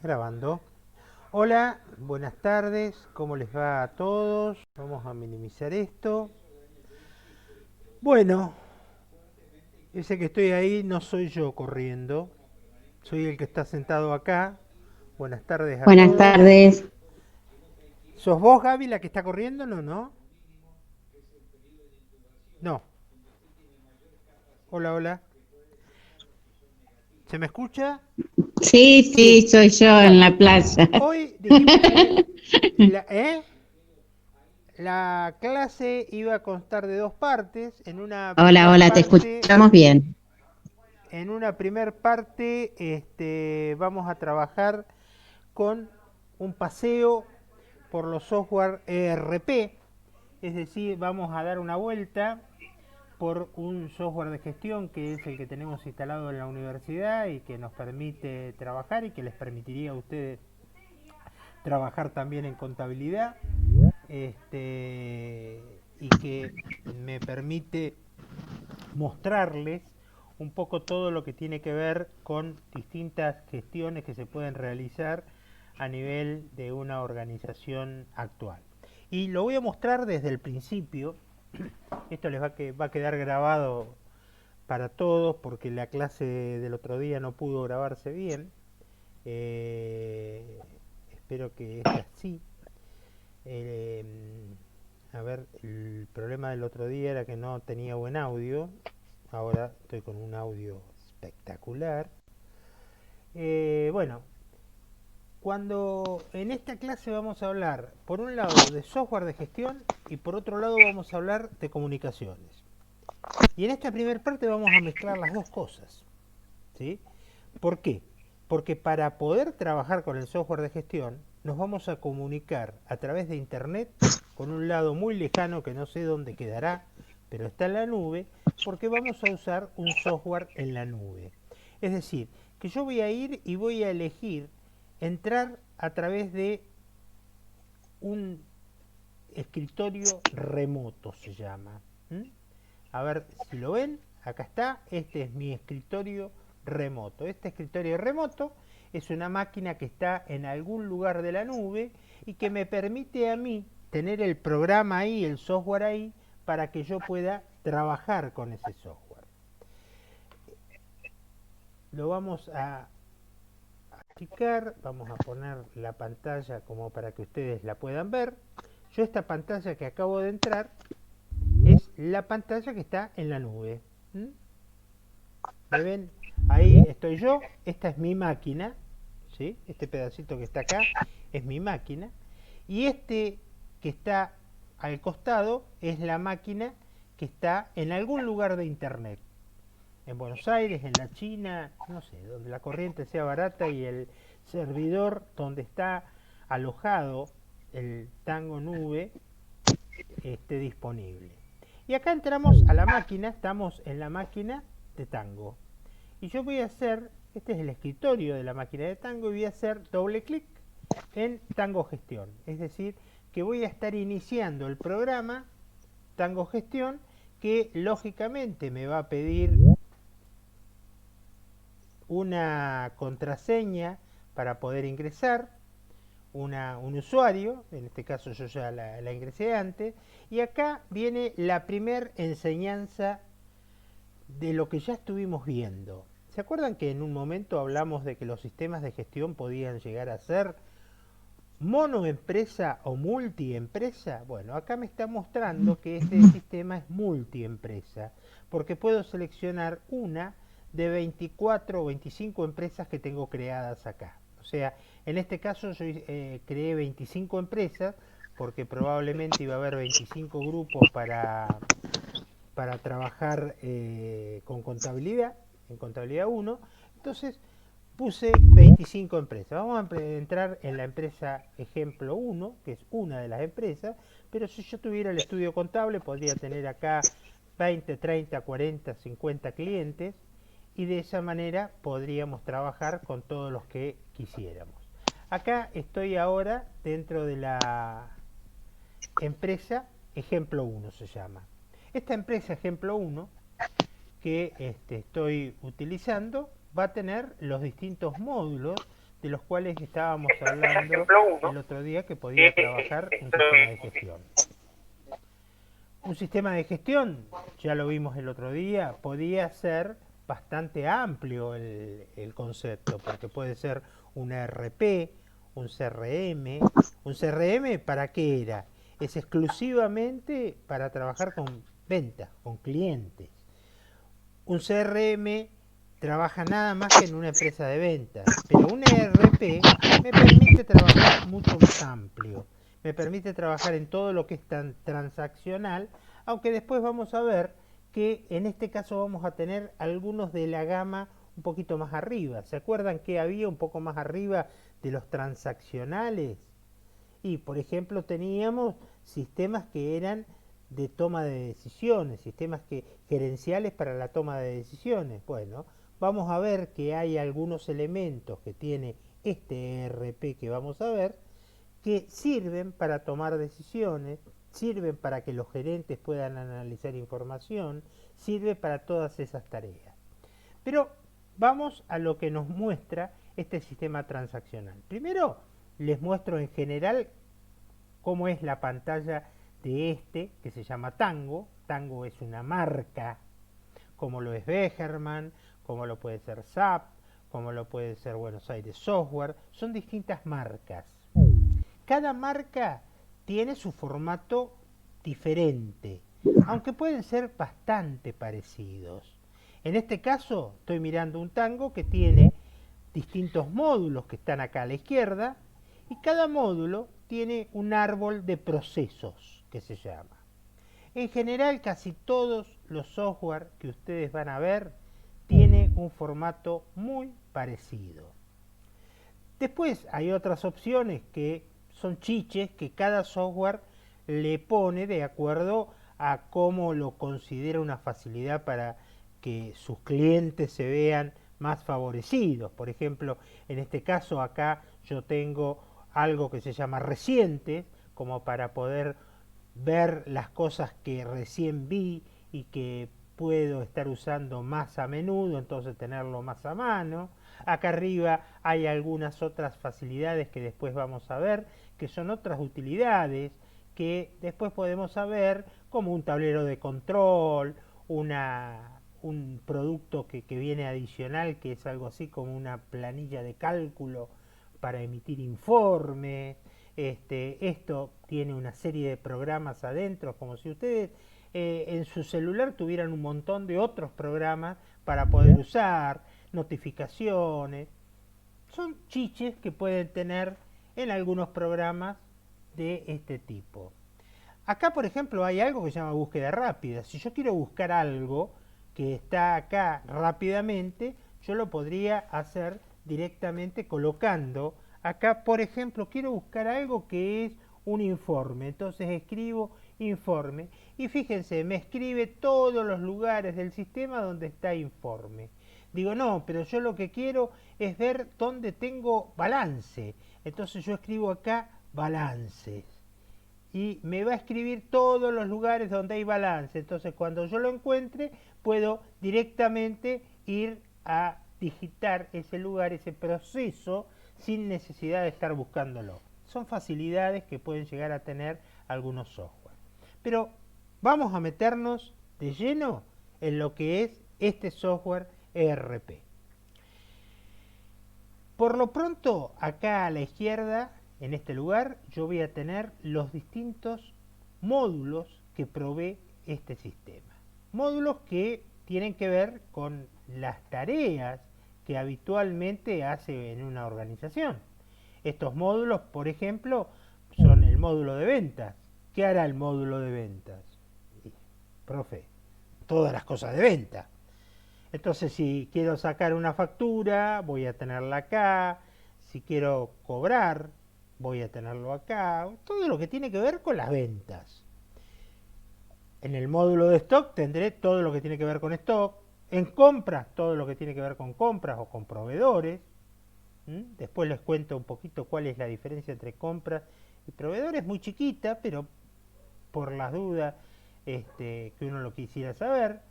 Grabando. Hola, buenas tardes, ¿cómo les va a todos? Vamos a minimizar esto. Bueno, ese que estoy ahí no soy yo corriendo, soy el que está sentado acá. Buenas tardes a Buenas todos. tardes. ¿Sos vos, Gaby, la que está corriendo? No, no. No. Hola, hola. ¿Se me escucha? Sí, sí, Sí. soy yo en Bueno, la playa. hoy dijimos que la clase iba a constar de dos partes. Hola, hola, te escuchamos bien. En una primer parte vamos a trabajar con un paseo por los software ERP, es decir, vamos a dar una vuelta por un software de gestión que es el que tenemos instalado en la universidad y que nos permite trabajar y que les permitiría a ustedes trabajar también en contabilidad, y que me permite mostrarles un poco todo lo que tiene que ver con distintas gestiones que se pueden realizar a nivel de una organización actual. Y lo voy a mostrar desde el principio. Esto va a quedar grabado para todos porque la clase del otro día no pudo grabarse bien. Eh, Espero que esta sí. Eh, a ver, el problema del otro día era que no tenía buen audio. Ahora estoy con un audio espectacular. Bueno, cuando en esta clase vamos a hablar, por un lado, de software de gestión y por otro lado vamos a hablar de comunicaciones. Y en esta primera parte vamos a mezclar las dos cosas. ¿Sí? ¿Por qué? Porque para poder trabajar con el software de gestión nos vamos a comunicar a través de Internet con un lado muy lejano que no sé dónde quedará, pero está en la nube, porque vamos a usar un software en la nube. Es decir, que yo voy a ir y voy a elegir entrar a través de un escritorio remoto, se llama. ¿Mm? A ver si lo ven, acá está, este es mi escritorio remoto. Este escritorio remoto es una máquina que está en algún lugar de la nube y que me permite a mí tener el programa ahí, el software ahí, para que yo pueda trabajar con ese software. Lo vamos a achicar, vamos a poner la pantalla como para que ustedes la puedan ver. Yo esta pantalla que acabo de entrar es la pantalla que está en la nube. ¿Mm? ¿Me ven? Ahí estoy yo, esta es mi máquina, ¿sí? Este pedacito que está acá es mi máquina. Y este que está al costado es la máquina que está en algún lugar de internet. En Buenos Aires, en la China, no sé, donde la corriente sea barata y el servidor donde está alojado el Tango Nube esté disponible. Y acá entramos a la máquina, estamos en la máquina de Tango. Y yo voy a hacer, este es el escritorio de la máquina de Tango, y voy a hacer doble clic en Tango Gestión. Es decir, que voy a estar iniciando el programa Tango Gestión, que lógicamente me va a pedir una contraseña para poder ingresar, un usuario, en este caso yo ya la ingresé antes, y acá viene la primer enseñanza de lo que ya estuvimos viendo. ¿Se acuerdan que en un momento hablamos de que los sistemas de gestión podían llegar a ser monoempresa o multiempresa? Bueno, acá me está mostrando que este sistema es multiempresa, porque puedo seleccionar una de 24 o 25 empresas que tengo creadas acá. O sea, en este caso yo creé 25 empresas porque probablemente iba a haber 25 grupos para trabajar con contabilidad, en contabilidad uno. Entonces puse 25 empresas. Vamos a entrar en la empresa ejemplo uno, que es una de las empresas, pero si yo tuviera el estudio contable podría tener acá 20, 30, 40, 50 clientes y de esa manera podríamos trabajar con todos los que quisiéramos. Acá estoy ahora dentro de la empresa ejemplo uno se llama. Esta empresa ejemplo uno que estoy utilizando va a tener los distintos módulos de los cuales estábamos hablando el otro día que podía trabajar un sistema de gestión. Un sistema de gestión, ya lo vimos el otro día, podía ser bastante amplio el concepto, porque puede ser un ERP, un CRM. ¿Un CRM para qué era? Es exclusivamente para trabajar con ventas, con clientes. Un CRM trabaja nada más que en una empresa de ventas, pero un ERP me permite trabajar mucho más amplio, me permite trabajar en todo lo que es tan transaccional, aunque después vamos a ver que en este caso vamos a tener algunos de la gama un poquito más arriba. ¿Se acuerdan que había un poco más arriba de los transaccionales? Y por ejemplo teníamos sistemas que eran de toma de decisiones, sistemas gerenciales para la toma de decisiones. Bueno, vamos a ver que hay algunos elementos que tiene este ERP que vamos a ver que sirven para tomar decisiones, sirven para que los gerentes puedan analizar información, sirve para todas esas tareas. Pero vamos a lo que nos muestra este sistema transaccional. Primero les muestro en general cómo es la pantalla de este que se llama Tango. Tango es una marca, como lo es Bechermann, como lo puede ser SAP, como lo puede ser Buenos Aires Software. Son distintas marcas. Cada marca tiene su formato diferente, aunque pueden ser bastante parecidos. En este caso estoy mirando un Tango que tiene distintos módulos que están acá a la izquierda, y cada módulo tiene un árbol de procesos que se llama. En general casi todos los software que ustedes van a ver tiene un formato muy parecido. Después hay otras opciones que son chiches que cada software le pone de acuerdo a cómo lo considera una facilidad para que sus clientes se vean más favorecidos. Por ejemplo, en este caso acá yo tengo algo que se llama reciente, como para poder ver las cosas que recién vi y que puedo estar usando más a menudo, entonces tenerlo más a mano. Acá arriba hay algunas otras facilidades que después vamos a ver, que son otras utilidades que después podemos saber, como un tablero de control, un producto que viene adicional, que es algo así como una planilla de cálculo para emitir informes. Esto tiene una serie de programas adentro, como si ustedes en su celular tuvieran un montón de otros programas para poder usar, notificaciones. Son chiches que pueden tener en algunos programas de este tipo. Acá, por ejemplo, hay algo que se llama búsqueda rápida. Si yo quiero buscar algo que está acá rápidamente, yo lo podría hacer directamente colocando acá, por ejemplo, quiero buscar algo que es un informe. Entonces escribo informe y fíjense, me escribe todos los lugares del sistema donde está informe. Digo, no, pero yo lo que quiero es ver dónde tengo balance. Entonces yo escribo acá balances y me va a escribir todos los lugares donde hay balance. Entonces cuando yo lo encuentre puedo directamente ir a digitar ese lugar, ese proceso, sin necesidad de estar buscándolo. Son facilidades que pueden llegar a tener algunos software. Pero vamos a meternos de lleno en lo que es este software ERP. Por lo pronto, acá a la izquierda, en este lugar, yo voy a tener los distintos módulos que provee este sistema. Módulos que tienen que ver con las tareas que habitualmente hace en una organización. Estos módulos, por ejemplo, son el módulo de ventas. ¿Qué hará el módulo de ventas? Profe, todas las cosas de venta. Entonces, si quiero sacar una factura, voy a tenerla acá. Si quiero cobrar, voy a tenerlo acá. Todo lo que tiene que ver con las ventas. En el módulo de stock tendré todo lo que tiene que ver con stock. En compras, todo lo que tiene que ver con compras o con proveedores. Después les cuento un poquito cuál es la diferencia entre compras y proveedores. Muy chiquita, pero por las dudas que uno lo quisiera saber.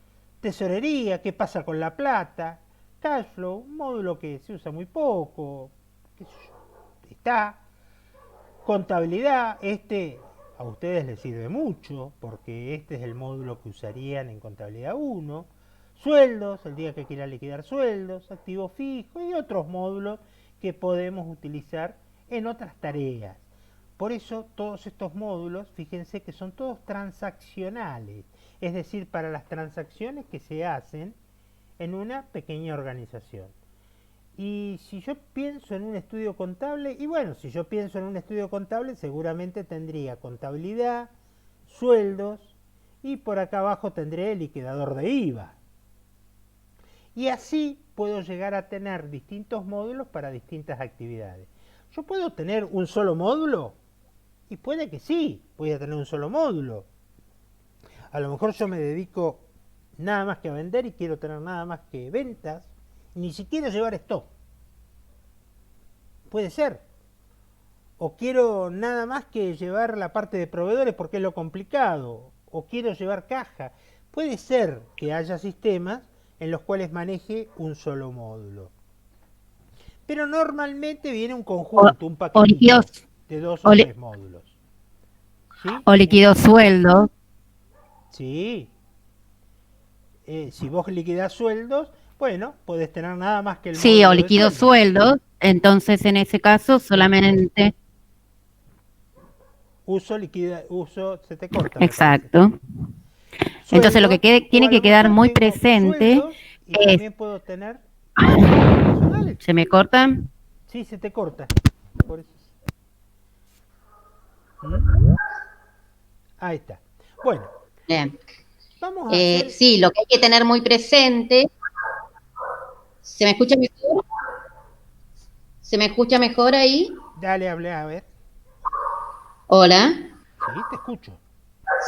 Tesorería, qué pasa con la plata. Cash flow, un módulo que se usa muy poco, qué sé yo, está. Contabilidad, a ustedes les sirve mucho, porque este es el módulo que usarían en contabilidad 1. Sueldos, el día que quieran liquidar sueldos, activo fijo y otros módulos que podemos utilizar en otras tareas. Por eso todos estos módulos, fíjense que son todos transaccionales, es decir, para las transacciones que se hacen en una pequeña organización. Y si yo pienso en un estudio contable, y bueno, si yo pienso en un estudio contable, seguramente tendría contabilidad, sueldos, y por acá abajo tendré el liquidador de IVA. Y así puedo llegar a tener distintos módulos para distintas actividades. ¿Yo puedo tener un solo módulo? Y puede que sí, voy a tener un solo módulo. A lo mejor yo me dedico nada más que a vender y quiero tener nada más que ventas, ni siquiera llevar stock. Puede ser. O quiero nada más que llevar la parte de proveedores porque es lo complicado. O quiero llevar caja. Puede ser que haya sistemas en los cuales maneje un solo módulo. Pero normalmente viene un conjunto, un paquetito de 2 o 3 módulos. ¿Sí? O liquido sueldos. Sí. Si vos liquidás sueldos, bueno, podés tener nada más que el Sí, módulo o de liquido sueldos. sueldos. Entonces, en ese caso, solamente... Uso, se te corta, me parece. Exacto. Entonces, lo que Sueldos, o tiene a que lo quedar mejor muy tengo presente sueldos y es... también puedo tener gastos personales. ¿Se me corta? Sí, se te corta. Por eso. ¿Mm? Ahí está. Bueno, Bien. vamos a hacer... Sí, lo que hay que tener muy presente. ¿Se me escucha mejor? ¿Se me escucha mejor ahí? Dale, hablé, a ver. Hola. Sí, te escucho.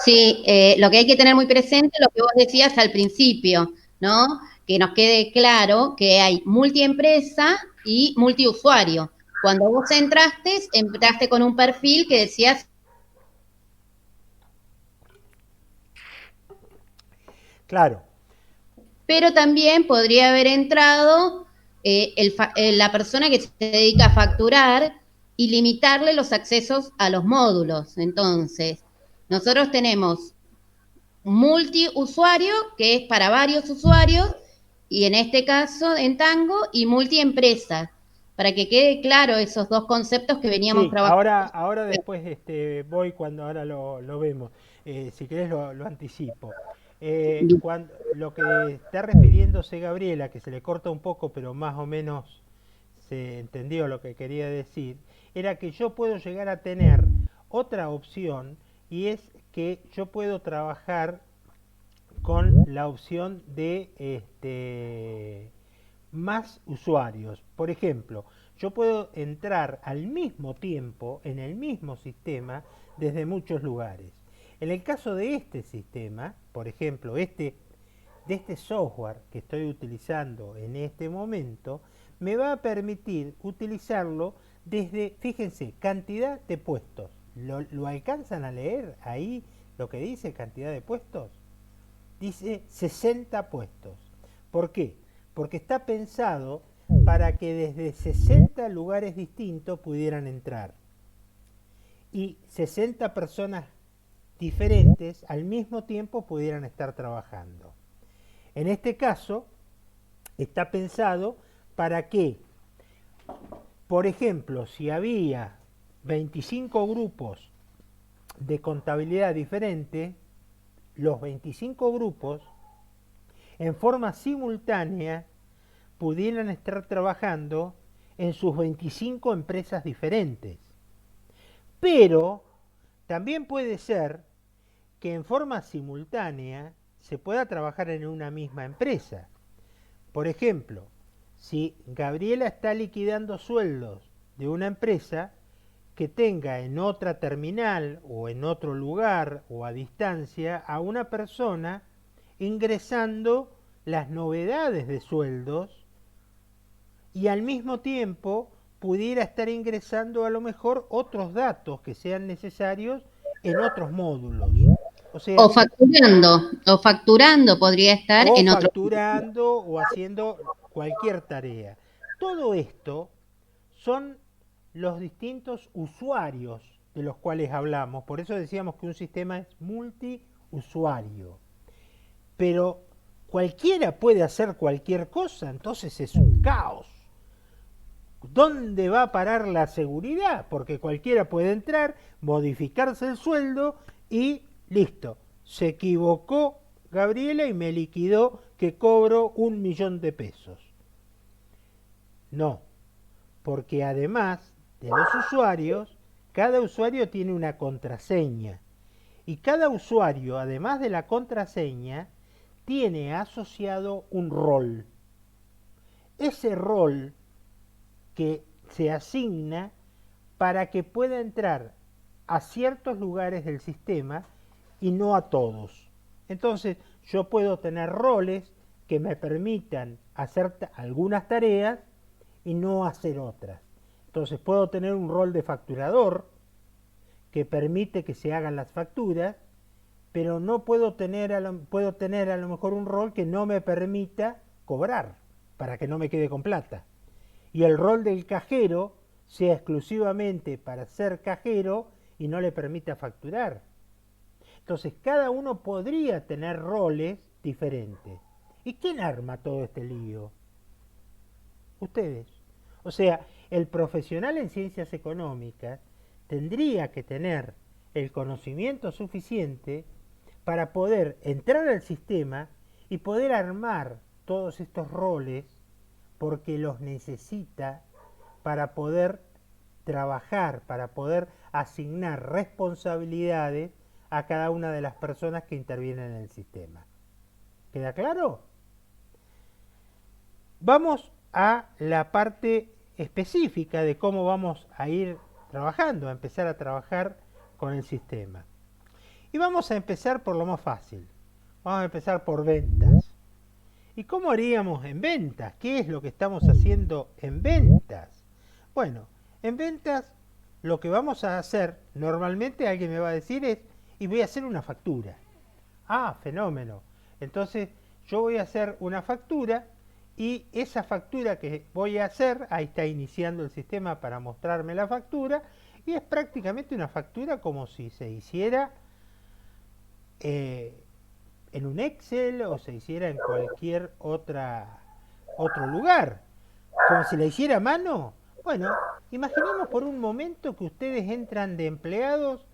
Sí, lo que hay que tener muy presente, lo que vos decías al principio, ¿no? Que nos quede claro que hay multiempresa y multiusuario. Cuando vos entraste con un perfil que decías... Claro. Pero también podría haber entrado la persona que se dedica a facturar y limitarle los accesos a los módulos. Entonces, nosotros tenemos multiusuario, que es para varios usuarios, y en este caso en Tango, y multiempresa, para que quede claro esos dos conceptos que veníamos Sí, trabajando. ahora después voy cuando ahora lo vemos. Si querés lo anticipo. Lo que está refiriéndose Gabriela, que se le corta un poco, pero más o menos se entendió lo que quería decir, era que yo puedo llegar a tener otra opción y es que yo puedo trabajar con la opción de más usuarios. Por ejemplo, yo puedo entrar al mismo tiempo en el mismo sistema desde muchos lugares. En el caso de este sistema, por ejemplo, de este software que estoy utilizando en este momento, me va a permitir utilizarlo desde, fíjense, cantidad de puestos. ¿Lo alcanzan a leer ahí lo que dice cantidad de puestos? Dice 60 puestos. ¿Por qué? Porque está pensado para que desde 60 lugares distintos pudieran entrar. Y 60 personas diferentes al mismo tiempo pudieran estar trabajando. En este caso, está pensado para que, por ejemplo, si había 25 grupos de contabilidad diferente, los 25 grupos en forma simultánea pudieran estar trabajando en sus 25 empresas diferentes. Pero también puede ser que en forma simultánea se pueda trabajar en una misma empresa. Por ejemplo, si Gabriela está liquidando sueldos de una empresa, que tenga en otra terminal o en otro lugar o a distancia a una persona ingresando las novedades de sueldos y al mismo tiempo pudiera estar ingresando a lo mejor otros datos que sean necesarios en otros módulos. O sea, O facturando podría estar o en otro... facturando o haciendo cualquier tarea. Todo esto son los distintos usuarios de los cuales hablamos. Por eso decíamos que un sistema es multiusuario. Pero cualquiera puede hacer cualquier cosa, entonces es un caos. ¿Dónde va a parar la seguridad? Porque cualquiera puede entrar, modificarse el sueldo y listo. Se equivocó Gabriela y me liquidó que cobro 1.000.000 de pesos. No, porque además de los usuarios, cada usuario tiene una contraseña. Y cada usuario, además de la contraseña, tiene asociado un rol. Ese rol que se asigna para que pueda entrar a ciertos lugares del sistema y no a todos. Entonces, yo puedo tener roles que me permitan hacer algunas tareas y no hacer otras. Entonces, puedo tener un rol de facturador que permite que se hagan las facturas, pero no puedo tener a lo mejor un rol que no me permita cobrar para que no me quede con plata. Y el rol del cajero sea exclusivamente para ser cajero y no le permita facturar. Entonces cada uno podría tener roles diferentes. ¿Y quién arma todo este lío? Ustedes. O sea, el profesional en ciencias económicas tendría que tener el conocimiento suficiente para poder entrar al sistema y poder armar todos estos roles porque los necesita para poder trabajar, para poder asignar responsabilidades a cada una de las personas que intervienen en el sistema. ¿Queda claro? Vamos a la parte específica de cómo vamos a ir trabajando, a empezar a trabajar con el sistema. Y vamos a empezar por lo más fácil. Vamos a empezar por ventas. ¿Y cómo haríamos en ventas? ¿Qué es lo que estamos haciendo en ventas? Bueno, en ventas lo que vamos a hacer, normalmente alguien me va a decir es, y voy a hacer una factura. Ah, fenómeno. Entonces yo voy a hacer una factura y esa factura que voy a hacer, ahí está iniciando el sistema para mostrarme la factura, y es prácticamente una factura como si se hiciera en un Excel o se hiciera en cualquier otro lugar, como si la hiciera a mano. Bueno, imaginemos por un momento que ustedes entran de empleados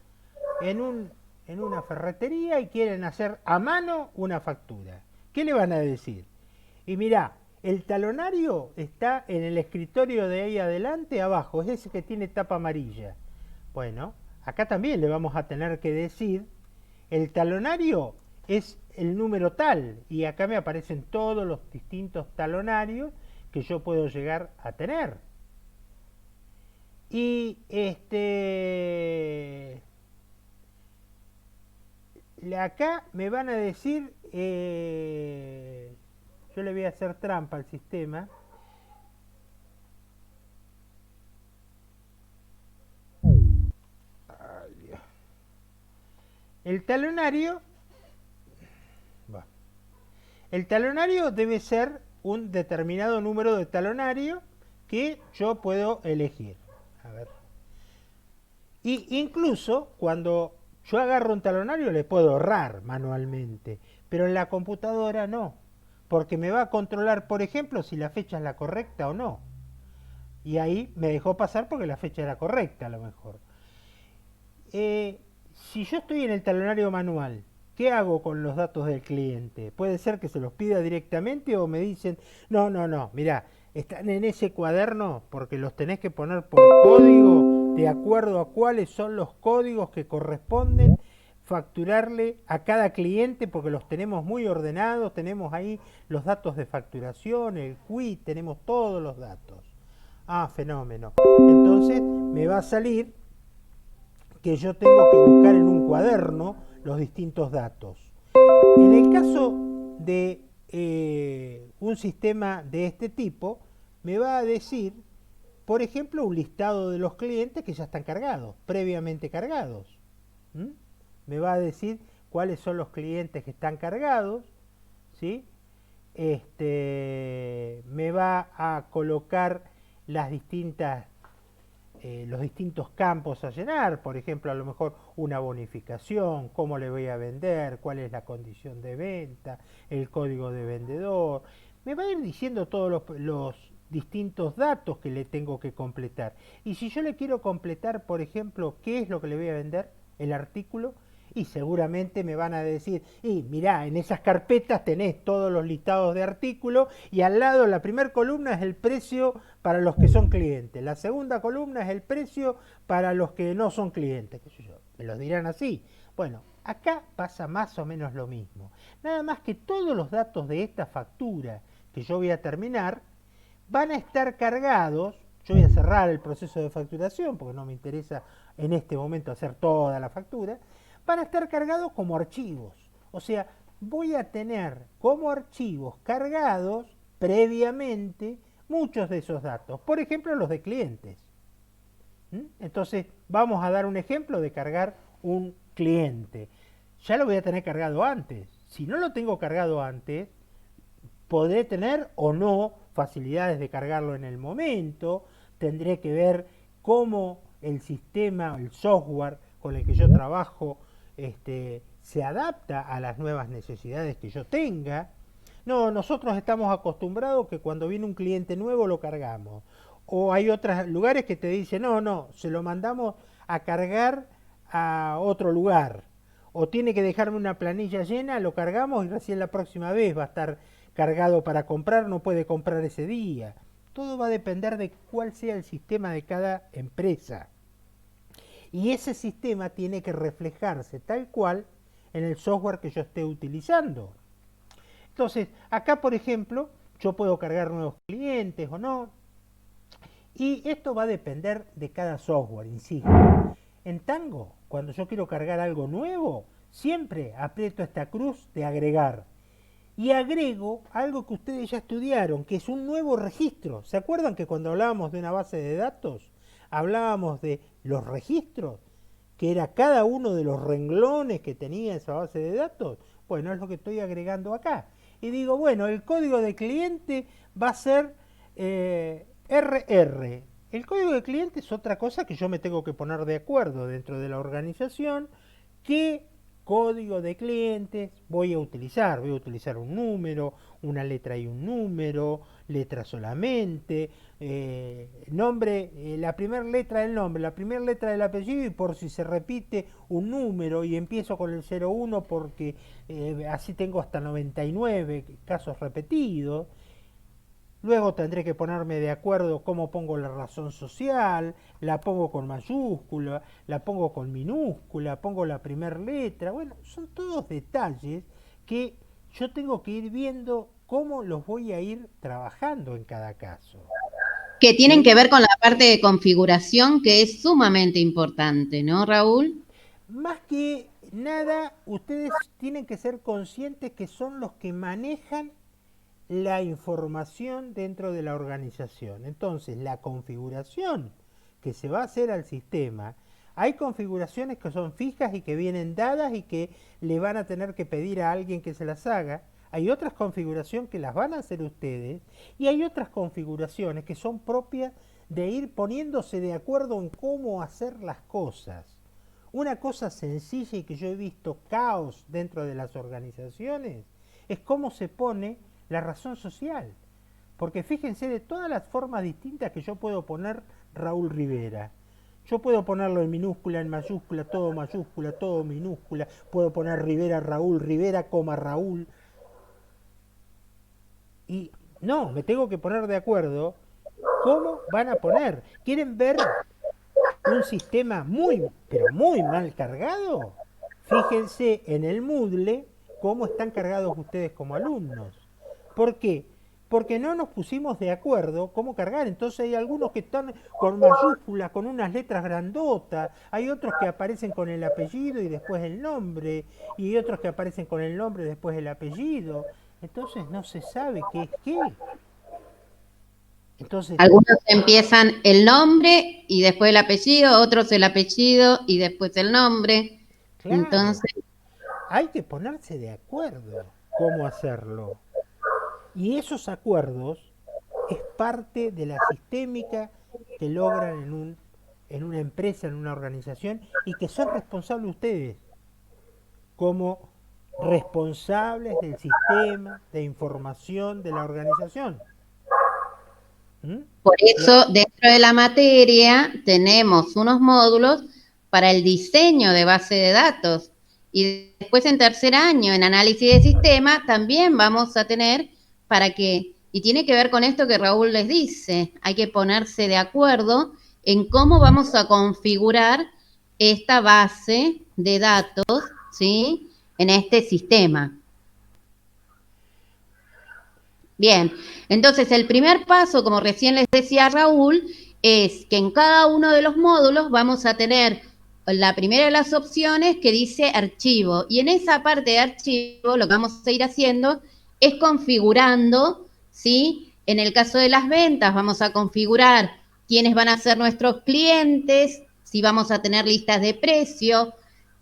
en una ferretería y quieren hacer a mano una factura. ¿Qué le van a decir? Y mirá, el talonario está en el escritorio de ahí adelante, abajo, es ese que tiene tapa amarilla. Bueno, acá también le vamos a tener que decir, el talonario es el número tal, y acá me aparecen todos los distintos talonarios que yo puedo llegar a tener. Y acá me van a decir, yo le voy a hacer trampa al sistema. Ay, Dios. El talonario debe ser un determinado número de talonario que yo puedo elegir. A ver. Y incluso cuando yo agarro un talonario le puedo ahorrar manualmente, pero en la computadora no, porque me va a controlar, por ejemplo, si la fecha es la correcta o no. Y ahí me dejó pasar porque la fecha era correcta a lo mejor. Si yo estoy en el talonario manual, ¿qué hago con los datos del cliente? Puede ser que se los pida directamente o me dicen, no, mirá, están en ese cuaderno porque los tenés que poner por código de acuerdo a cuáles son los códigos que corresponden facturarle a cada cliente porque los tenemos muy ordenados, tenemos ahí los datos de facturación, el quit, tenemos todos los datos. Ah, fenómeno. Entonces me va a salir que yo tengo que buscar en un cuaderno los distintos datos. En el caso de un sistema de este tipo, me va a decir, por ejemplo, un listado de los clientes que ya están cargados, previamente cargados. Me va a decir cuáles son los clientes que están cargados, ¿sí? Me va a colocar las distintas los distintos campos a llenar, por ejemplo, a lo mejor una bonificación, cómo le voy a vender, cuál es la condición de venta, el código de vendedor. Me va a ir diciendo todos los distintos datos que le tengo que completar. Y si yo le quiero completar, por ejemplo, qué es lo que le voy a vender, el artículo, y seguramente me van a decir, y mirá, en esas carpetas tenés todos los listados de artículos y al lado la primera columna es el precio para los que son clientes, la segunda columna es el precio para los que no son clientes, qué sé yo, me los dirán así. Bueno, acá pasa más o menos lo mismo, nada más que todos los datos de esta factura que yo voy a terminar van a estar cargados. Yo voy a cerrar el proceso de facturación porque no me interesa en este momento hacer toda la factura. Van a estar cargados como archivos. O sea, voy a tener como archivos cargados previamente muchos de esos datos. Por ejemplo, los de clientes. Entonces, vamos a dar un ejemplo de cargar un cliente. Ya lo voy a tener cargado antes. Si no lo tengo cargado antes, podré tener o no facilidades de cargarlo en el momento. Tendré que ver cómo el sistema, el software con el que yo trabajo, se adapta a las nuevas necesidades que yo tenga. No, nosotros estamos acostumbrados que cuando viene un cliente nuevo lo cargamos. O hay otros lugares que te dicen, no, se lo mandamos a cargar a otro lugar. O tiene que dejarme una planilla llena, lo cargamos y recién la próxima vez va a estar cargado para comprar, no puede comprar ese día. Todo va a depender de cuál sea el sistema de cada empresa. Y ese sistema tiene que reflejarse tal cual en el software que yo esté utilizando. Entonces, acá por ejemplo, yo puedo cargar nuevos clientes o no. Y esto va a depender de cada software, insisto. En Tango, cuando yo quiero cargar algo nuevo, siempre aprieto esta cruz de agregar. Y agrego algo que ustedes ya estudiaron, que es un nuevo registro. ¿Se acuerdan que cuando hablábamos de una base de datos, hablábamos de los registros? Que era cada uno de los renglones que tenía esa base de datos. Bueno, es lo que estoy agregando acá. Y digo, bueno, el código de cliente va a ser RR. El código de cliente es otra cosa que yo me tengo que poner de acuerdo dentro de la organización. ¿Qué código de clientes voy a utilizar? Voy a utilizar un número, una letra y un número, letra solamente, nombre, la primera letra del nombre, la primera letra del apellido y por si se repite un número y empiezo con el 01 porque así tengo hasta 99 casos repetidos. Luego tendré que ponerme de acuerdo cómo pongo la razón social, la pongo con mayúscula, la pongo con minúscula, pongo la primera letra. Bueno, son todos detalles que yo tengo que ir viendo cómo los voy a ir trabajando en cada caso. Que tienen que ver con la parte de configuración, que es sumamente importante, ¿no, Raúl? Más que nada, ustedes tienen que ser conscientes que son los que manejan la información dentro de la organización. Entonces, la configuración que se va a hacer al sistema, hay configuraciones que son fijas y que vienen dadas y que le van a tener que pedir a alguien que se las haga. Hay otras configuraciones que las van a hacer ustedes y hay otras configuraciones que son propias de ir poniéndose de acuerdo en cómo hacer las cosas. Una cosa sencilla y que yo he visto caos dentro de las organizaciones es cómo se pone la razón social. Porque fíjense de todas las formas distintas que yo puedo poner Raúl Rivera. Yo puedo ponerlo en minúscula, en mayúscula, todo minúscula. Puedo poner Rivera Raúl, Rivera, Raúl. Y no, me tengo que poner de acuerdo cómo van a poner. ¿Quieren ver un sistema muy, pero muy mal cargado? Fíjense en el Moodle cómo están cargados ustedes como alumnos. ¿Por qué? Porque no nos pusimos de acuerdo cómo cargar. Entonces hay algunos que están con mayúsculas, con unas letras grandotas. Hay otros que aparecen con el apellido y después el nombre. Y hay otros que aparecen con el nombre y después el apellido. Entonces no se sabe qué es qué. Entonces, algunos empiezan el nombre y después el apellido, otros el apellido y después el nombre. claro, Entonces, hay que ponerse de acuerdo cómo hacerlo. Y esos acuerdos es parte de la sistémica que logran en un en una empresa, en una organización, y que son responsables ustedes como responsables del sistema de información de la organización. ¿Mm? Por Lo- eso, dentro de la materia, tenemos unos módulos para el diseño de base de datos. Y después, en tercer año, en análisis de sistema, también vamos a tener para que, y tiene que ver con esto que Raúl les dice, hay que ponerse de acuerdo en cómo vamos a configurar esta base de datos, ¿sí? En este sistema. Bien, entonces el primer paso, como recién les decía Raúl, es que en cada uno de los módulos vamos a tener la primera de las opciones que dice archivo. Y en esa parte de archivo lo que vamos a ir haciendo es configurando, ¿sí? En el caso de las ventas vamos a configurar quiénes van a ser nuestros clientes, si vamos a tener listas de precios,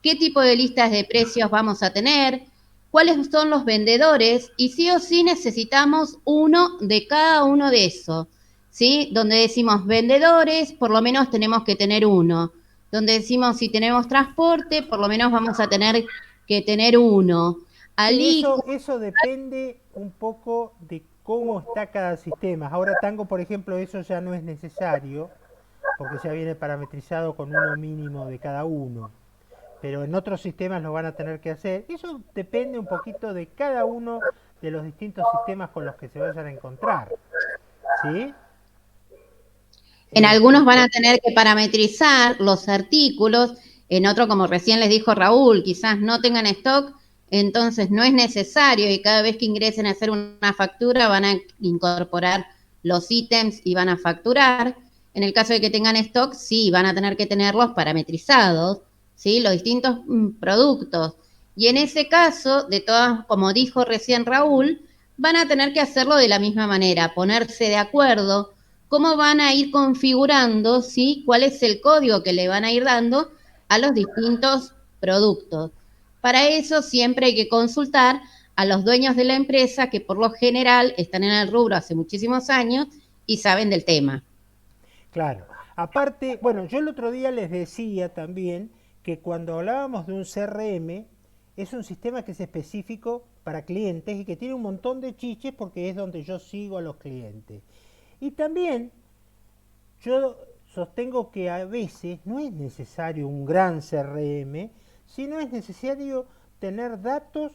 qué tipo de listas de precios vamos a tener, cuáles son los vendedores y sí o sí necesitamos uno de cada uno de esos, ¿sí? Donde decimos vendedores, por lo menos tenemos que tener uno. Donde decimos si tenemos transporte, por lo menos vamos a tener que tener uno. Sí, Alico, eso depende un poco de cómo está cada sistema. Ahora Tango, por ejemplo, eso ya no es necesario, porque ya viene parametrizado con uno mínimo de cada uno. Pero en otros sistemas lo van a tener que hacer. Eso depende un poquito de cada uno de los distintos sistemas con los que se vayan a encontrar. ¿Sí? en algunos Este, van a tener que parametrizar los artículos, en otro, como recién les dijo Raúl, quizás no tengan stock, entonces no es necesario y cada vez que ingresen a hacer una factura van a incorporar los ítems y van a facturar. En el caso de que tengan stock, sí, van a tener que tenerlos parametrizados, ¿sí? Los distintos productos. Y en ese caso, de todas, como dijo recién Raúl, van a tener que hacerlo de la misma manera, ponerse de acuerdo cómo van a ir configurando, ¿sí? Cuál es el código que le van a ir dando a los distintos productos. Para eso siempre hay que consultar a los dueños de la empresa que por lo general están en el rubro hace muchísimos años y saben del tema. claro. Aparte, bueno, yo el otro día les decía también que cuando hablábamos de un CRM, es un sistema que es específico para clientes y que tiene un montón de chiches porque es donde yo sigo a los clientes. Y también yo sostengo que a veces no es necesario un gran CRM, sino es necesario tener datos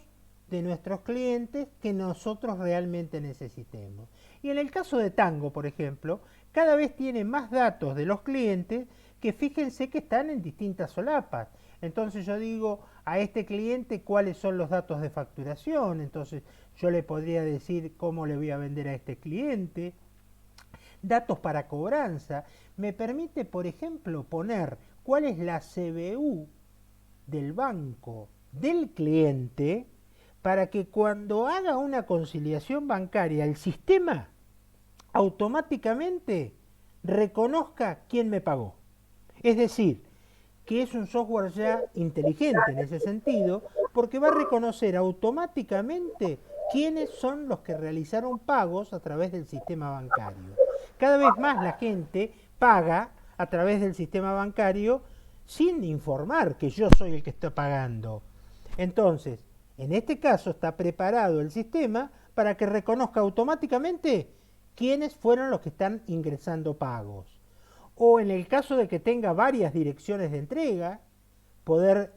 de nuestros clientes que nosotros realmente necesitemos. Y en el caso de Tango, por ejemplo, cada vez tiene más datos de los clientes que fíjense que están en distintas solapas. Entonces yo digo a este cliente cuáles son los datos de facturación, entonces yo le podría decir cómo le voy a vender a este cliente, datos para cobranza, me permite, por ejemplo, poner cuál es la CBU del banco del cliente para que cuando haga una conciliación bancaria el sistema automáticamente reconozca quién me pagó. Es decir, que es un software ya inteligente en ese sentido, porque va a reconocer automáticamente quiénes son los que realizaron pagos a través del sistema bancario. Cada vez más la gente paga a través del sistema bancario sin informar que yo soy el que está pagando. Entonces, en este caso está preparado el sistema para que reconozca automáticamente quiénes fueron los que están ingresando pagos. O en el caso de que tenga varias direcciones de entrega, poder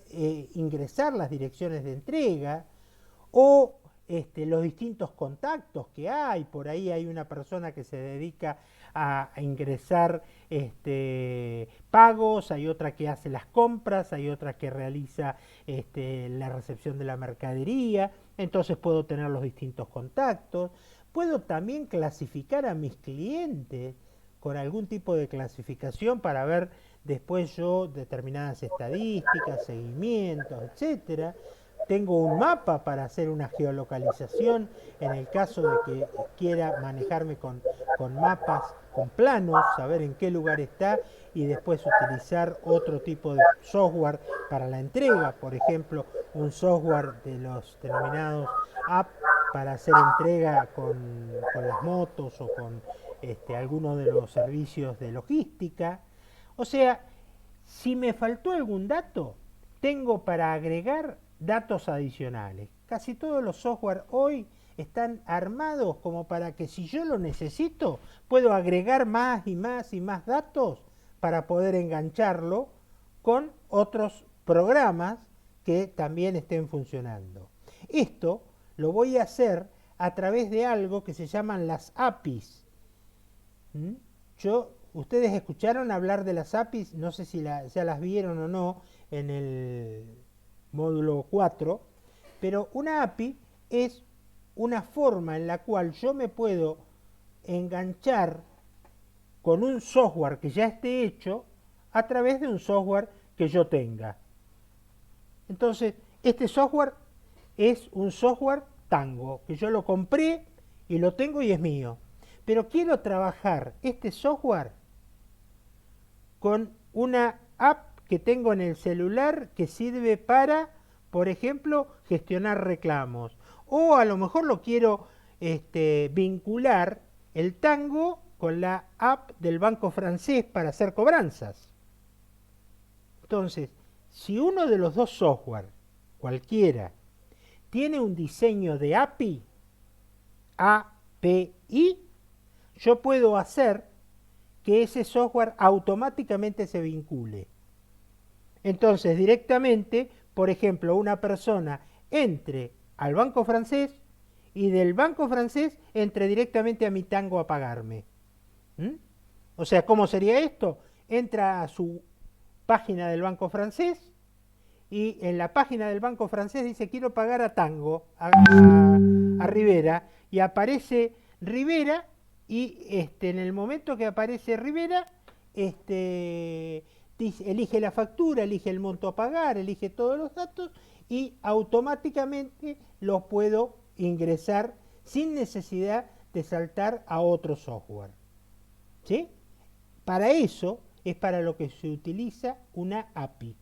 ingresar las direcciones de entrega o los distintos contactos que hay. Por ahí hay una persona que se dedica a ingresar pagos, hay otra que hace las compras, hay otra que realiza la recepción de la mercadería. Entonces puedo tener los distintos contactos. Puedo también clasificar a mis clientes con algún tipo de clasificación para ver después yo determinadas estadísticas, seguimientos, etcétera. Tengo un mapa para hacer una geolocalización en el caso de que quiera manejarme con mapas, con planos, saber en qué lugar está y después utilizar otro tipo de software para la entrega, por ejemplo, un software de los denominados app para hacer entrega con las motos o con algunos de los servicios de logística. O sea, si me faltó algún dato, tengo para agregar datos adicionales. Casi todos los software hoy están armados como para que si yo lo necesito, puedo agregar más y más y más datos para poder engancharlo con otros programas que también estén funcionando. Esto lo voy a hacer a través de algo que se llaman las APIs. Ustedes escucharon hablar de las APIs, no sé si ya las vieron o no en el módulo 4, pero una API es una forma en la cual yo me puedo enganchar con un software que ya esté hecho a través de un software que yo tenga. Entonces, este software es un software Tango, que yo lo compré y lo tengo y es mío. Pero quiero trabajar este software con una app que tengo en el celular que sirve para, por ejemplo, gestionar reclamos. O a lo mejor lo quiero vincular el Tango con la app del Banco Francés para hacer cobranzas. Entonces, si uno de los dos software, cualquiera, tiene un diseño de API, yo puedo hacer que ese software automáticamente se vincule. Entonces, directamente, por ejemplo, una persona entre al Banco Francés y del Banco Francés entre directamente a mi Tango a pagarme. O sea, ¿cómo sería esto? Entra a su página del Banco Francés y en la página del Banco Francés dice quiero pagar a Tango, a Rivera, y aparece Rivera y en el momento que aparece Rivera, elige la factura, elige el monto a pagar, elige todos los datos y automáticamente los puedo ingresar sin necesidad de saltar a otro software. ¿Sí? Para eso es para lo que se utiliza una API.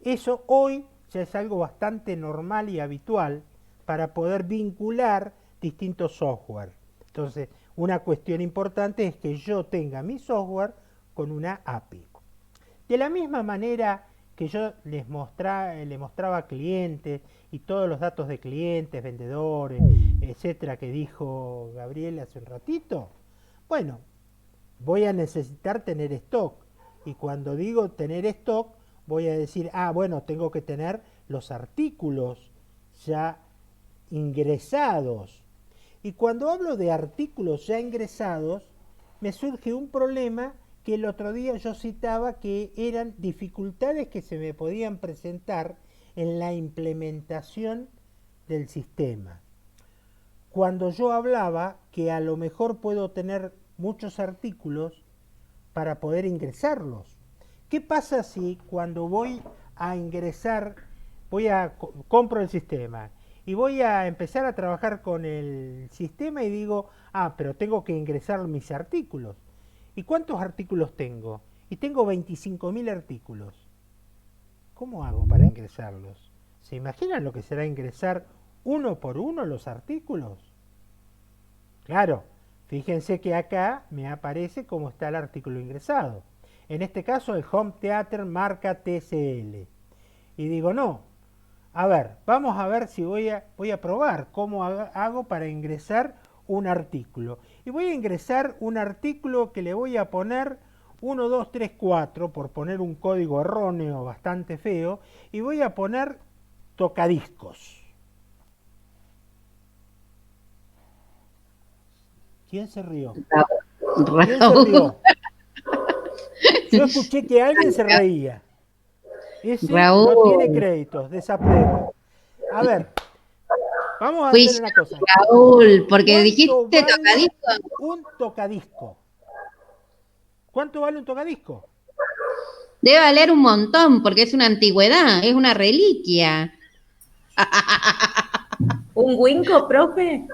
Eso hoy ya es algo bastante normal y habitual para poder vincular distintos software. Entonces, una cuestión importante es que yo tenga mi software con una API. De la misma manera que yo le mostraba a clientes y todos los datos de clientes, vendedores, etcétera, que dijo Gabriel hace un ratito, bueno, voy a necesitar tener stock. Y cuando digo tener stock, voy a decir, bueno, tengo que tener los artículos ya ingresados. Y cuando hablo de artículos ya ingresados, me surge un problema que el otro día yo citaba que eran dificultades que se me podían presentar en la implementación del sistema. Cuando yo hablaba que a lo mejor puedo tener muchos artículos para poder ingresarlos. ¿Qué pasa si cuando voy a ingresar, compro el sistema y voy a empezar a trabajar con el sistema y digo, pero tengo que ingresar mis artículos? ¿Y cuántos artículos tengo? Y tengo 25.000 artículos. ¿Cómo hago para ingresarlos? ¿Se imaginan lo que será ingresar uno por uno los artículos? Claro, fíjense que acá me aparece cómo está el artículo ingresado. En este caso el Home Theater marca TCL. Y digo, no, a ver, vamos a ver si voy a probar cómo hago para ingresar un artículo. Y voy a ingresar un artículo que le voy a poner 1, 2, 3, 4, por poner un código erróneo bastante feo, y voy a poner tocadiscos. ¿Quién se rió? ¿Quién se rió? Yo escuché que alguien se reía. Ese Raúl. no tiene créditos, desapruebo. A ver, vamos a hacer una cosa. Raúl, porque dijiste vale tocadisco. Un tocadisco. ¿Cuánto vale un tocadisco? Debe valer un montón, porque es una antigüedad, es una reliquia. ¿Un Winco, profe?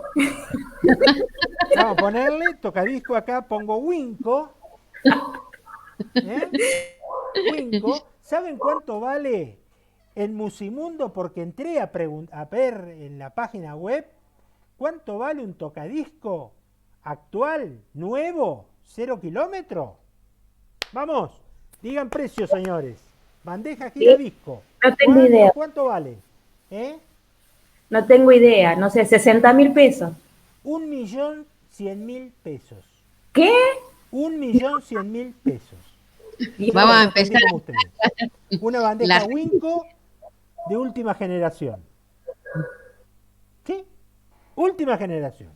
Vamos a ponerle tocadisco acá, pongo Winco. Winco. ¿Saben cuánto vale en Musimundo? Porque entré a ver en la página web cuánto vale un tocadisco actual, nuevo, 0 kilómetros. Vamos, digan precios, señores. Bandeja Sí, giradisco. no tengo idea. ¿Cuánto vale? No tengo idea. No sé, 60.000 pesos. 1.100.000 pesos. ¿Qué? 1.100.000 pesos. Y Yo Vamos los a respondí empezar como ustedes. Una bandeja la... Winco de última generación. ¿Sí? Última generación.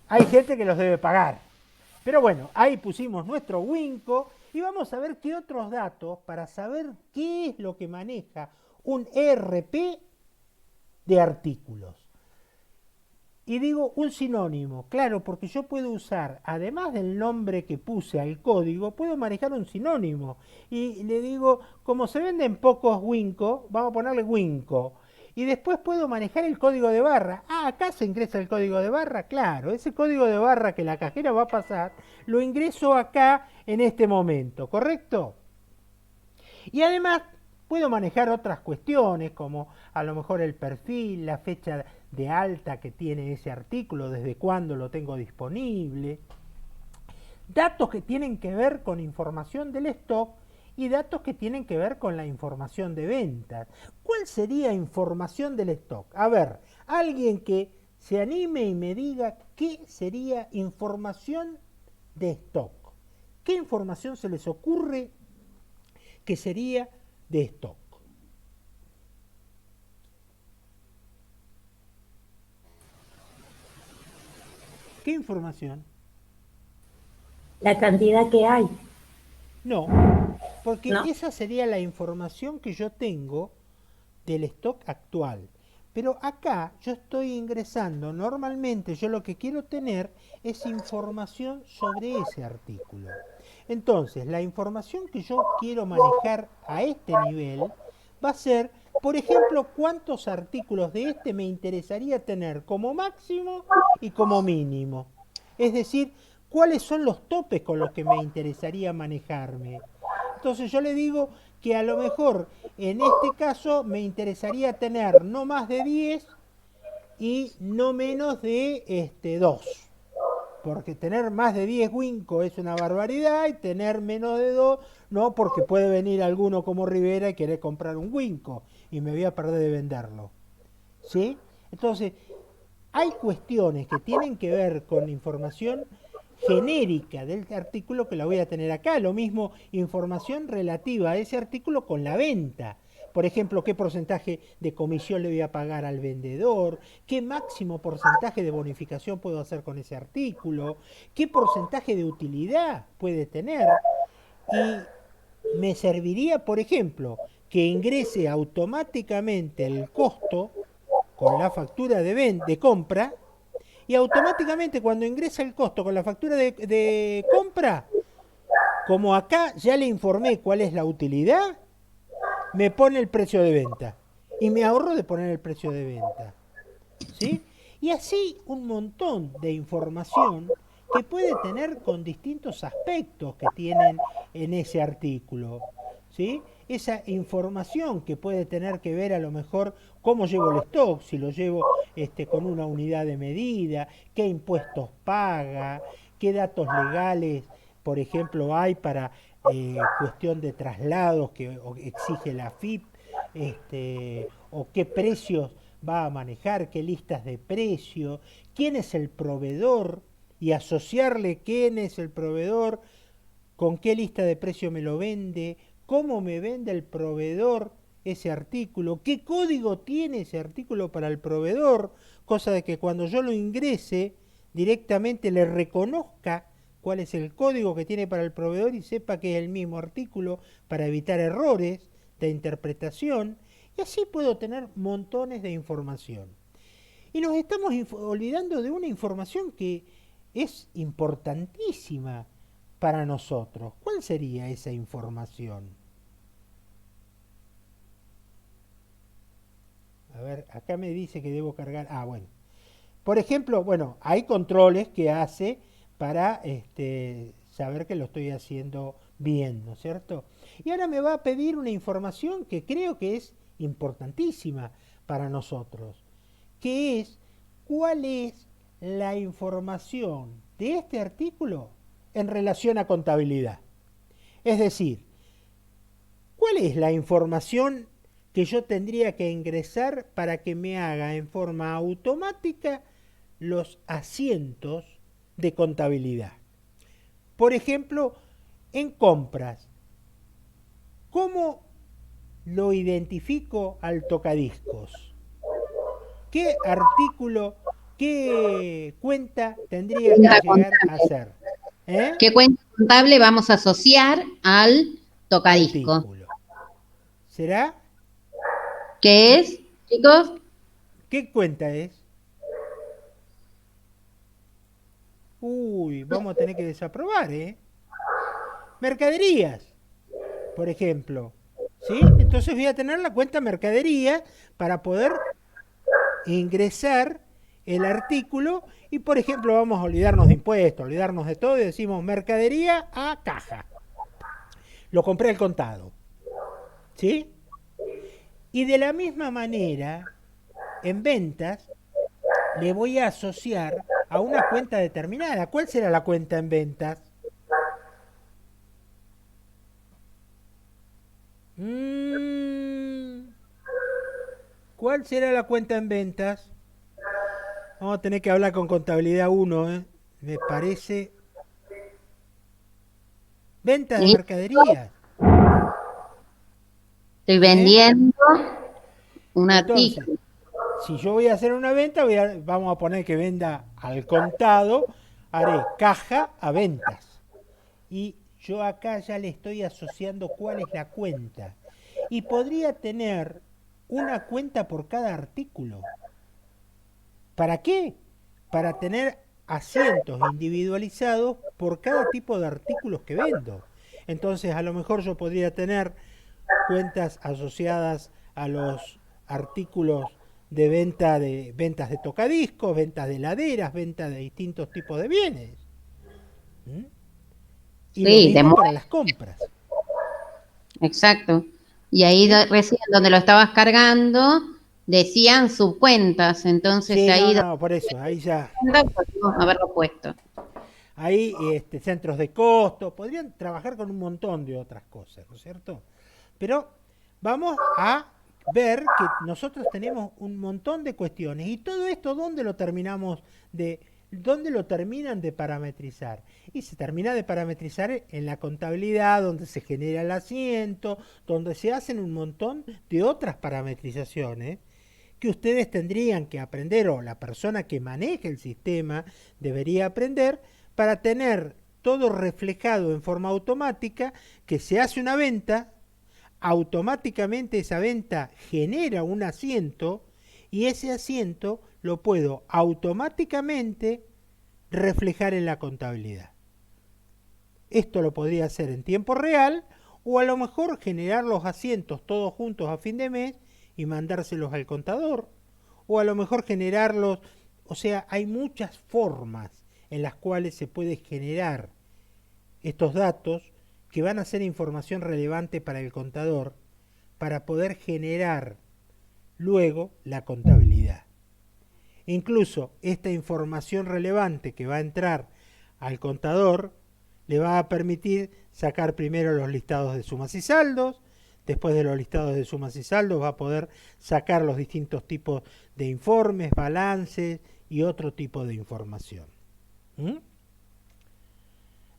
Hay gente que los debe pagar. Pero bueno, ahí pusimos nuestro Winco y vamos a ver qué otros datos para saber qué es lo que maneja un ERP de artículos. Y digo un sinónimo, claro, porque yo puedo usar, además del nombre que puse al código, puedo manejar un sinónimo. Y le digo, como se venden pocos Winco, vamos a ponerle Winco. Y después puedo manejar el código de barra. Ah, acá se ingresa el código de barra, claro. Ese código de barra que la cajera va a pasar, lo ingreso acá en este momento, ¿correcto? Y además puedo manejar otras cuestiones como a lo mejor el perfil, la fecha de alta que tiene ese artículo, desde cuándo lo tengo disponible, datos que tienen que ver con información del stock y datos que tienen que ver con la información de ventas. ¿Cuál sería información del stock? A ver, alguien que se anime y me diga qué sería información de stock. ¿Qué información se les ocurre que sería de stock? ¿Qué información? la cantidad que hay, No, porque ¿no? esa sería la información que yo tengo del stock actual. Pero acá yo estoy ingresando, normalmente yo lo que quiero tener es información sobre ese artículo. Entonces, la información que yo quiero manejar a este nivel va a ser, por ejemplo, cuántos artículos de este me interesaría tener como máximo y como mínimo. Es decir, cuáles son los topes con los que me interesaría manejarme. Entonces yo le digo que a lo mejor en este caso me interesaría tener no más de 10 y no menos de 2. Porque tener más de 10 Winco es una barbaridad y tener menos de 2 no, porque puede venir alguno como Rivera y querer comprar un Winco y me voy a perder de venderlo. ¿Sí? Entonces, hay cuestiones que tienen que ver con información genérica del artículo que la voy a tener acá. Lo mismo información relativa a ese artículo con la venta. Por ejemplo, qué porcentaje de comisión le voy a pagar al vendedor, qué máximo porcentaje de bonificación puedo hacer con ese artículo, qué porcentaje de utilidad puede tener. Y me serviría, por ejemplo, que ingrese automáticamente el costo con la factura de compra y automáticamente cuando ingresa el costo con la factura de compra, como acá ya le informé cuál es la utilidad, me pone el precio de venta y me ahorro de poner el precio de venta. ¿Sí? Y así un montón de información que puede tener con distintos aspectos que tienen en ese artículo. ¿Sí? Esa información que puede tener que ver a lo mejor cómo llevo el stock, si lo llevo con una unidad de medida, qué impuestos paga, qué datos legales, por ejemplo, hay para cuestión de traslados que exige la FIP, o qué precios va a manejar, qué listas de precio, quién es el proveedor y asociarle quién es el proveedor, con qué lista de precio me lo vende, cómo me vende el proveedor ese artículo, qué código tiene ese artículo para el proveedor, cosa de que cuando yo lo ingrese directamente le reconozca cuál es el código que tiene para el proveedor y sepa que es el mismo artículo para evitar errores de interpretación. Y así puedo tener montones de información. Y nos estamos olvidando de una información que es importantísima para nosotros. ¿Cuál sería esa información? A ver, acá me dice que debo cargar. Ah, bueno. Por ejemplo, bueno, hay controles que hace para saber que lo estoy haciendo bien, ¿no es cierto? Y ahora me va a pedir una información que creo que es importantísima para nosotros, que es cuál es la información de este artículo en relación a contabilidad. Es decir, ¿cuál es la información que yo tendría que ingresar para que me haga en forma automática los asientos de contabilidad? Por ejemplo, en compras, ¿cómo lo identifico al tocadiscos? ¿Qué artículo, qué cuenta tendría que Cuenta llegar a contable. ser? ¿Eh? ¿Qué cuenta contable vamos a asociar al tocadisco? Artículo. ¿Será? ¿Qué es, chicos? ¿Qué cuenta es? Uy, vamos a tener que desaprobar, ¿eh? Mercaderías, por ejemplo. ¿Sí? Entonces voy a tener la cuenta mercadería para poder ingresar el artículo y, por ejemplo, vamos a olvidarnos de impuestos, olvidarnos de todo y decimos mercadería a caja. Lo compré al contado. ¿Sí? Y de la misma manera, en ventas, le voy a asociar a una cuenta determinada. ¿Cuál será la cuenta en ventas? ¿Cuál será la cuenta en ventas? Vamos a tener que hablar con contabilidad 1, ¿eh? Me parece. Ventas de ¿Sí? mercaderías. Estoy ¿Eh? vendiendo un Entonces, artículo. si yo voy a hacer una venta, vamos a poner que venda al contado, haré caja a ventas. Y yo acá ya le estoy asociando cuál es la cuenta. Y podría tener una cuenta por cada artículo. ¿Para qué? Para tener asientos individualizados por cada tipo de artículos que vendo. Entonces, a lo mejor yo podría tener cuentas asociadas a los artículos de ventas de tocadiscos, ventas de heladeras, ventas de distintos tipos de bienes. ¿Mm? Y lo Sí, mismo para las compras. exacto. Y ahí ¿Sí? recién donde lo estabas cargando, decían subcuentas. Entonces Sí, no, ahí no, por eso, ahí ya, donde podemos haberlo puesto. ahí centros de costo, podrían trabajar con un montón de otras cosas, ¿no es cierto? Pero vamos a ver que nosotros tenemos un montón de cuestiones y todo esto, ¿dónde lo terminan de parametrizar? Y se termina de parametrizar en la contabilidad, donde se genera el asiento, donde se hacen un montón de otras parametrizaciones que ustedes tendrían que aprender, o la persona que maneje el sistema debería aprender, para tener todo reflejado en forma automática, que se hace una venta, automáticamente esa venta genera un asiento y ese asiento lo puedo automáticamente reflejar en la contabilidad. Esto lo podría hacer en tiempo real o a lo mejor generar los asientos todos juntos a fin de mes y mandárselos al contador, o a lo mejor generarlos, o sea, hay muchas formas en las cuales se puede generar estos datos que van a ser información relevante para el contador para poder generar luego la contabilidad. Incluso esta información relevante que va a entrar al contador le va a permitir sacar primero los listados de sumas y saldos, después de los listados de sumas y saldos va a poder sacar los distintos tipos de informes, balances y otro tipo de información. ¿Mm?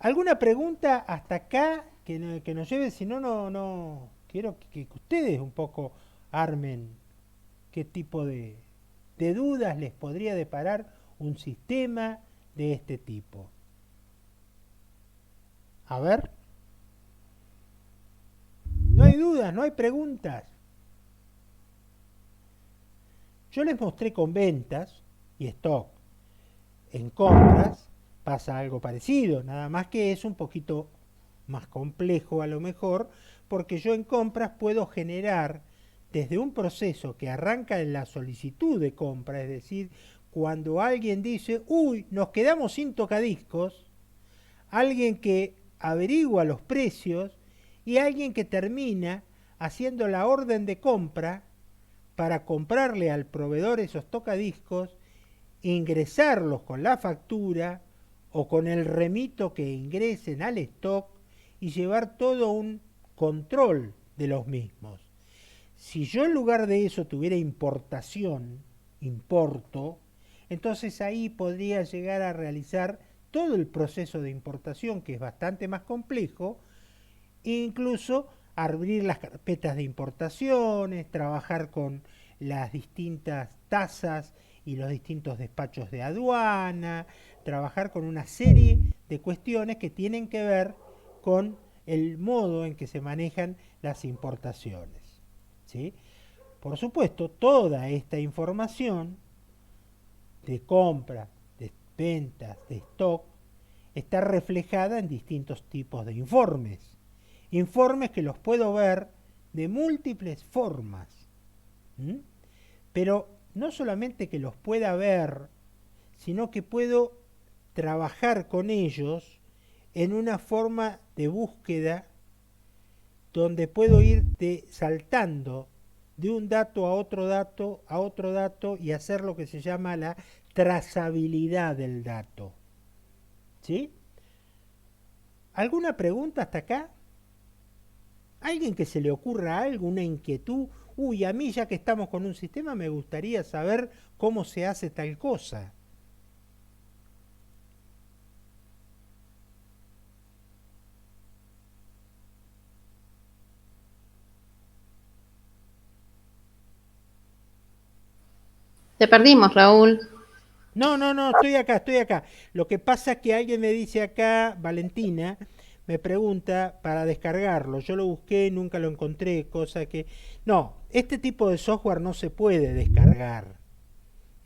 ¿Alguna pregunta hasta acá que nos lleve? Si no, no quiero que ustedes un poco armen qué tipo de dudas les podría deparar un sistema de este tipo. A ver. No hay dudas, no hay preguntas. Yo les mostré con ventas y stock. En compras pasa algo parecido, nada más que es un poquito más complejo a lo mejor, porque yo en compras puedo generar desde un proceso que arranca en la solicitud de compra, es decir, cuando alguien dice, uy, nos quedamos sin tocadiscos, alguien que averigua los precios y alguien que termina haciendo la orden de compra para comprarle al proveedor esos tocadiscos, ingresarlos con la factura o con el remito que ingresen al stock y llevar todo un control de los mismos. Si yo en lugar de eso tuviera importación, importo, entonces ahí podría llegar a realizar todo el proceso de importación, que es bastante más complejo, e incluso abrir las carpetas de importaciones, trabajar con las distintas tasas y los distintos despachos de aduana, trabajar con una serie de cuestiones que tienen que ver con el modo en que se manejan las importaciones, ¿sí? Por supuesto, toda esta información de compra, de ventas, de stock, está reflejada en distintos tipos de informes. Informes que los puedo ver de múltiples formas. ¿Mm? Pero no solamente que los pueda ver, sino que puedo trabajar con ellos en una forma de búsqueda donde puedo ir saltando de un dato a otro dato y hacer lo que se llama la trazabilidad del dato. ¿Sí? ¿Alguna pregunta hasta acá? ¿Alguien que se le ocurra algo, una inquietud? Uy, a mí ya que estamos con un sistema me gustaría saber cómo se hace tal cosa. Te perdimos, Raúl. No, estoy acá. Lo que pasa es que alguien me dice acá, Valentina, me pregunta para descargarlo. Yo lo busqué, nunca lo encontré, cosa que... No, este tipo de software no se puede descargar.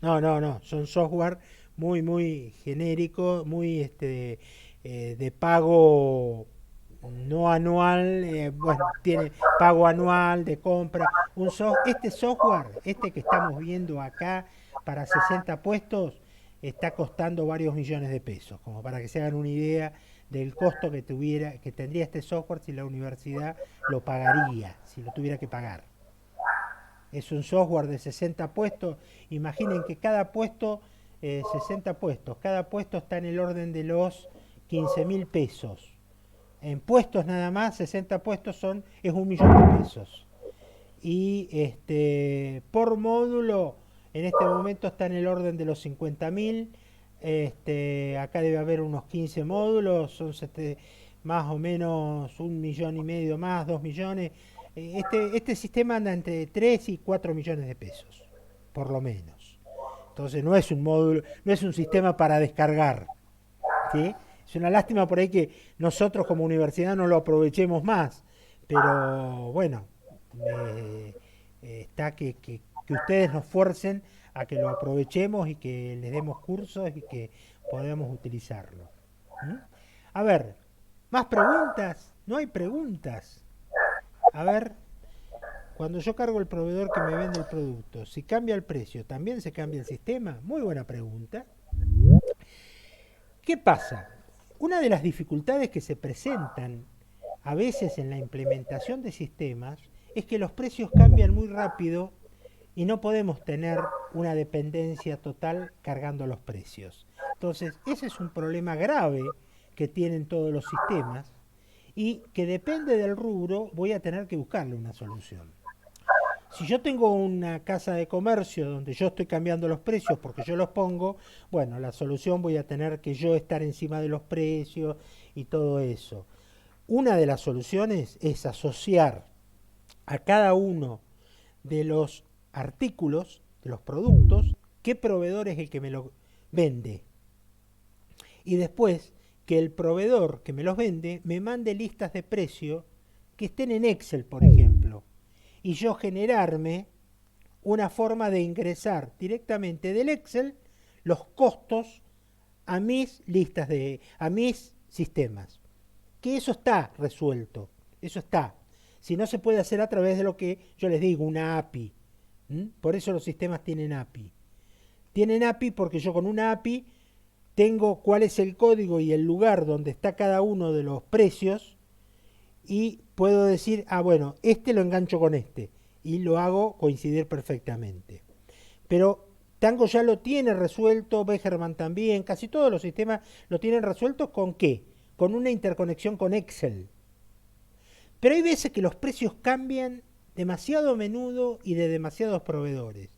No, son software muy genérico, muy de pago no anual, bueno, tiene pago anual de compra. Este software, este que estamos viendo acá para 60 puestos, está costando varios millones de pesos, como para que se hagan una idea del costo que tendría este software si la universidad lo pagaría, si lo tuviera que pagar. Es un software de 60 puestos. Imaginen que cada puesto, 60 puestos, cada puesto está en el orden de los 15.000 pesos. En puestos nada más, 60 puestos es 1.000.000 de pesos. Y por módulo, en este momento está en el orden de los 50.000. Acá debe haber unos 15 módulos, son más o menos 1,5 millones más, 2 millones. Este sistema anda entre 3 y 4 millones de pesos, por lo menos. Entonces no es un módulo, no es un sistema para descargar, ¿sí? Es una lástima por ahí que nosotros como universidad no lo aprovechemos más, pero bueno, está que ustedes nos fuercen a que lo aprovechemos y que les demos cursos y que podamos utilizarlo. ¿Mm? A ver, ¿más preguntas? No hay preguntas. A ver, cuando yo cargo el proveedor que me vende el producto, si cambia el precio, ¿también se cambia el sistema? Muy buena pregunta. ¿Qué pasa? Una de las dificultades que se presentan a veces en la implementación de sistemas es que los precios cambian muy rápido y no podemos tener una dependencia total cargando los precios. Entonces, ese es un problema grave que tienen todos los sistemas y que depende del rubro voy a tener que buscarle una solución. Si yo tengo una casa de comercio donde yo estoy cambiando los precios porque yo los pongo, bueno, la solución voy a tener que yo estar encima de los precios y todo eso. Una de las soluciones es asociar a cada uno de los artículos, de los productos, qué proveedor es el que me lo vende. Y después que el proveedor que me los vende me mande listas de precio que estén en Excel, por ejemplo, y yo generarme una forma de ingresar directamente del Excel los costos a mis listas a mis sistemas. Que eso está resuelto, eso está. Si no, se puede hacer a través de lo que yo les digo, una API. Por eso los sistemas tienen API. Tienen API porque yo con una API tengo cuál es el código y el lugar donde está cada uno de los precios y puedo decir, bueno, este lo engancho con este y lo hago coincidir perfectamente. Pero Tango ya lo tiene resuelto, Begerman también, casi todos los sistemas lo tienen resuelto. ¿Con qué? Con una interconexión con Excel. Pero hay veces que los precios cambian demasiado a menudo y de demasiados proveedores.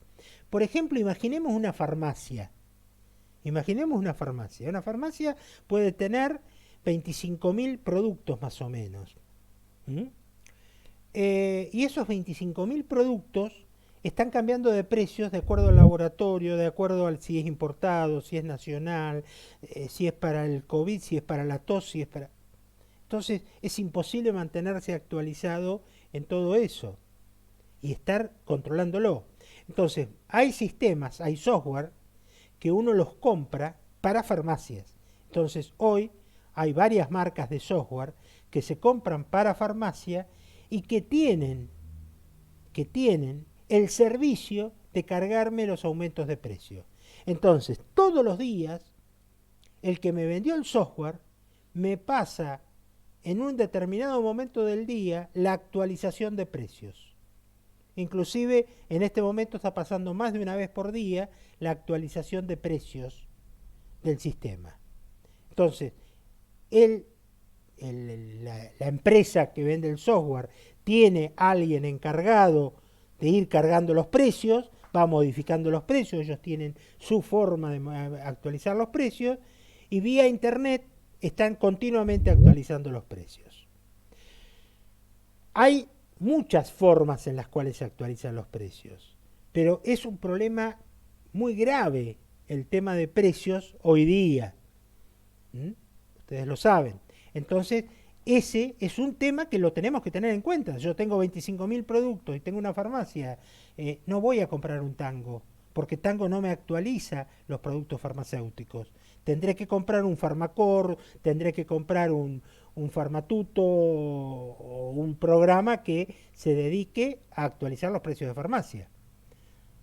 Por ejemplo, imaginemos una farmacia. Imaginemos una farmacia. Una farmacia puede tener 25.000 productos más o menos. ¿Mm? Y esos 25.000 productos están cambiando de precios de acuerdo al laboratorio, de acuerdo al si es importado, si es nacional, si es para el COVID, si es para la tos, si es para... Entonces es imposible mantenerse actualizado en todo eso y estar controlándolo. Entonces hay sistemas, hay software que uno los compra para farmacias. Entonces hoy hay varias marcas de software que se compran para farmacia y que tienen el servicio de cargarme los aumentos de precio. Entonces, todos los días, el que me vendió el software me pasa en un determinado momento del día la actualización de precios. Inclusive, en este momento está pasando más de una vez por día la actualización de precios del sistema. Entonces, la empresa que vende el software tiene a alguien encargado de ir cargando los precios, va modificando los precios, ellos tienen su forma de actualizar los precios y vía internet están continuamente actualizando los precios. Hay muchas formas en las cuales se actualizan los precios, pero es un problema muy grave el tema de precios hoy día. Ustedes lo saben. Entonces, ese es un tema que lo tenemos que tener en cuenta. Yo tengo 25.000 productos y tengo una farmacia, no voy a comprar un Tango, porque Tango no me actualiza los productos farmacéuticos. Tendré que comprar un Farmacor, tendré que comprar un Farmatuto o un programa que se dedique a actualizar los precios de farmacia.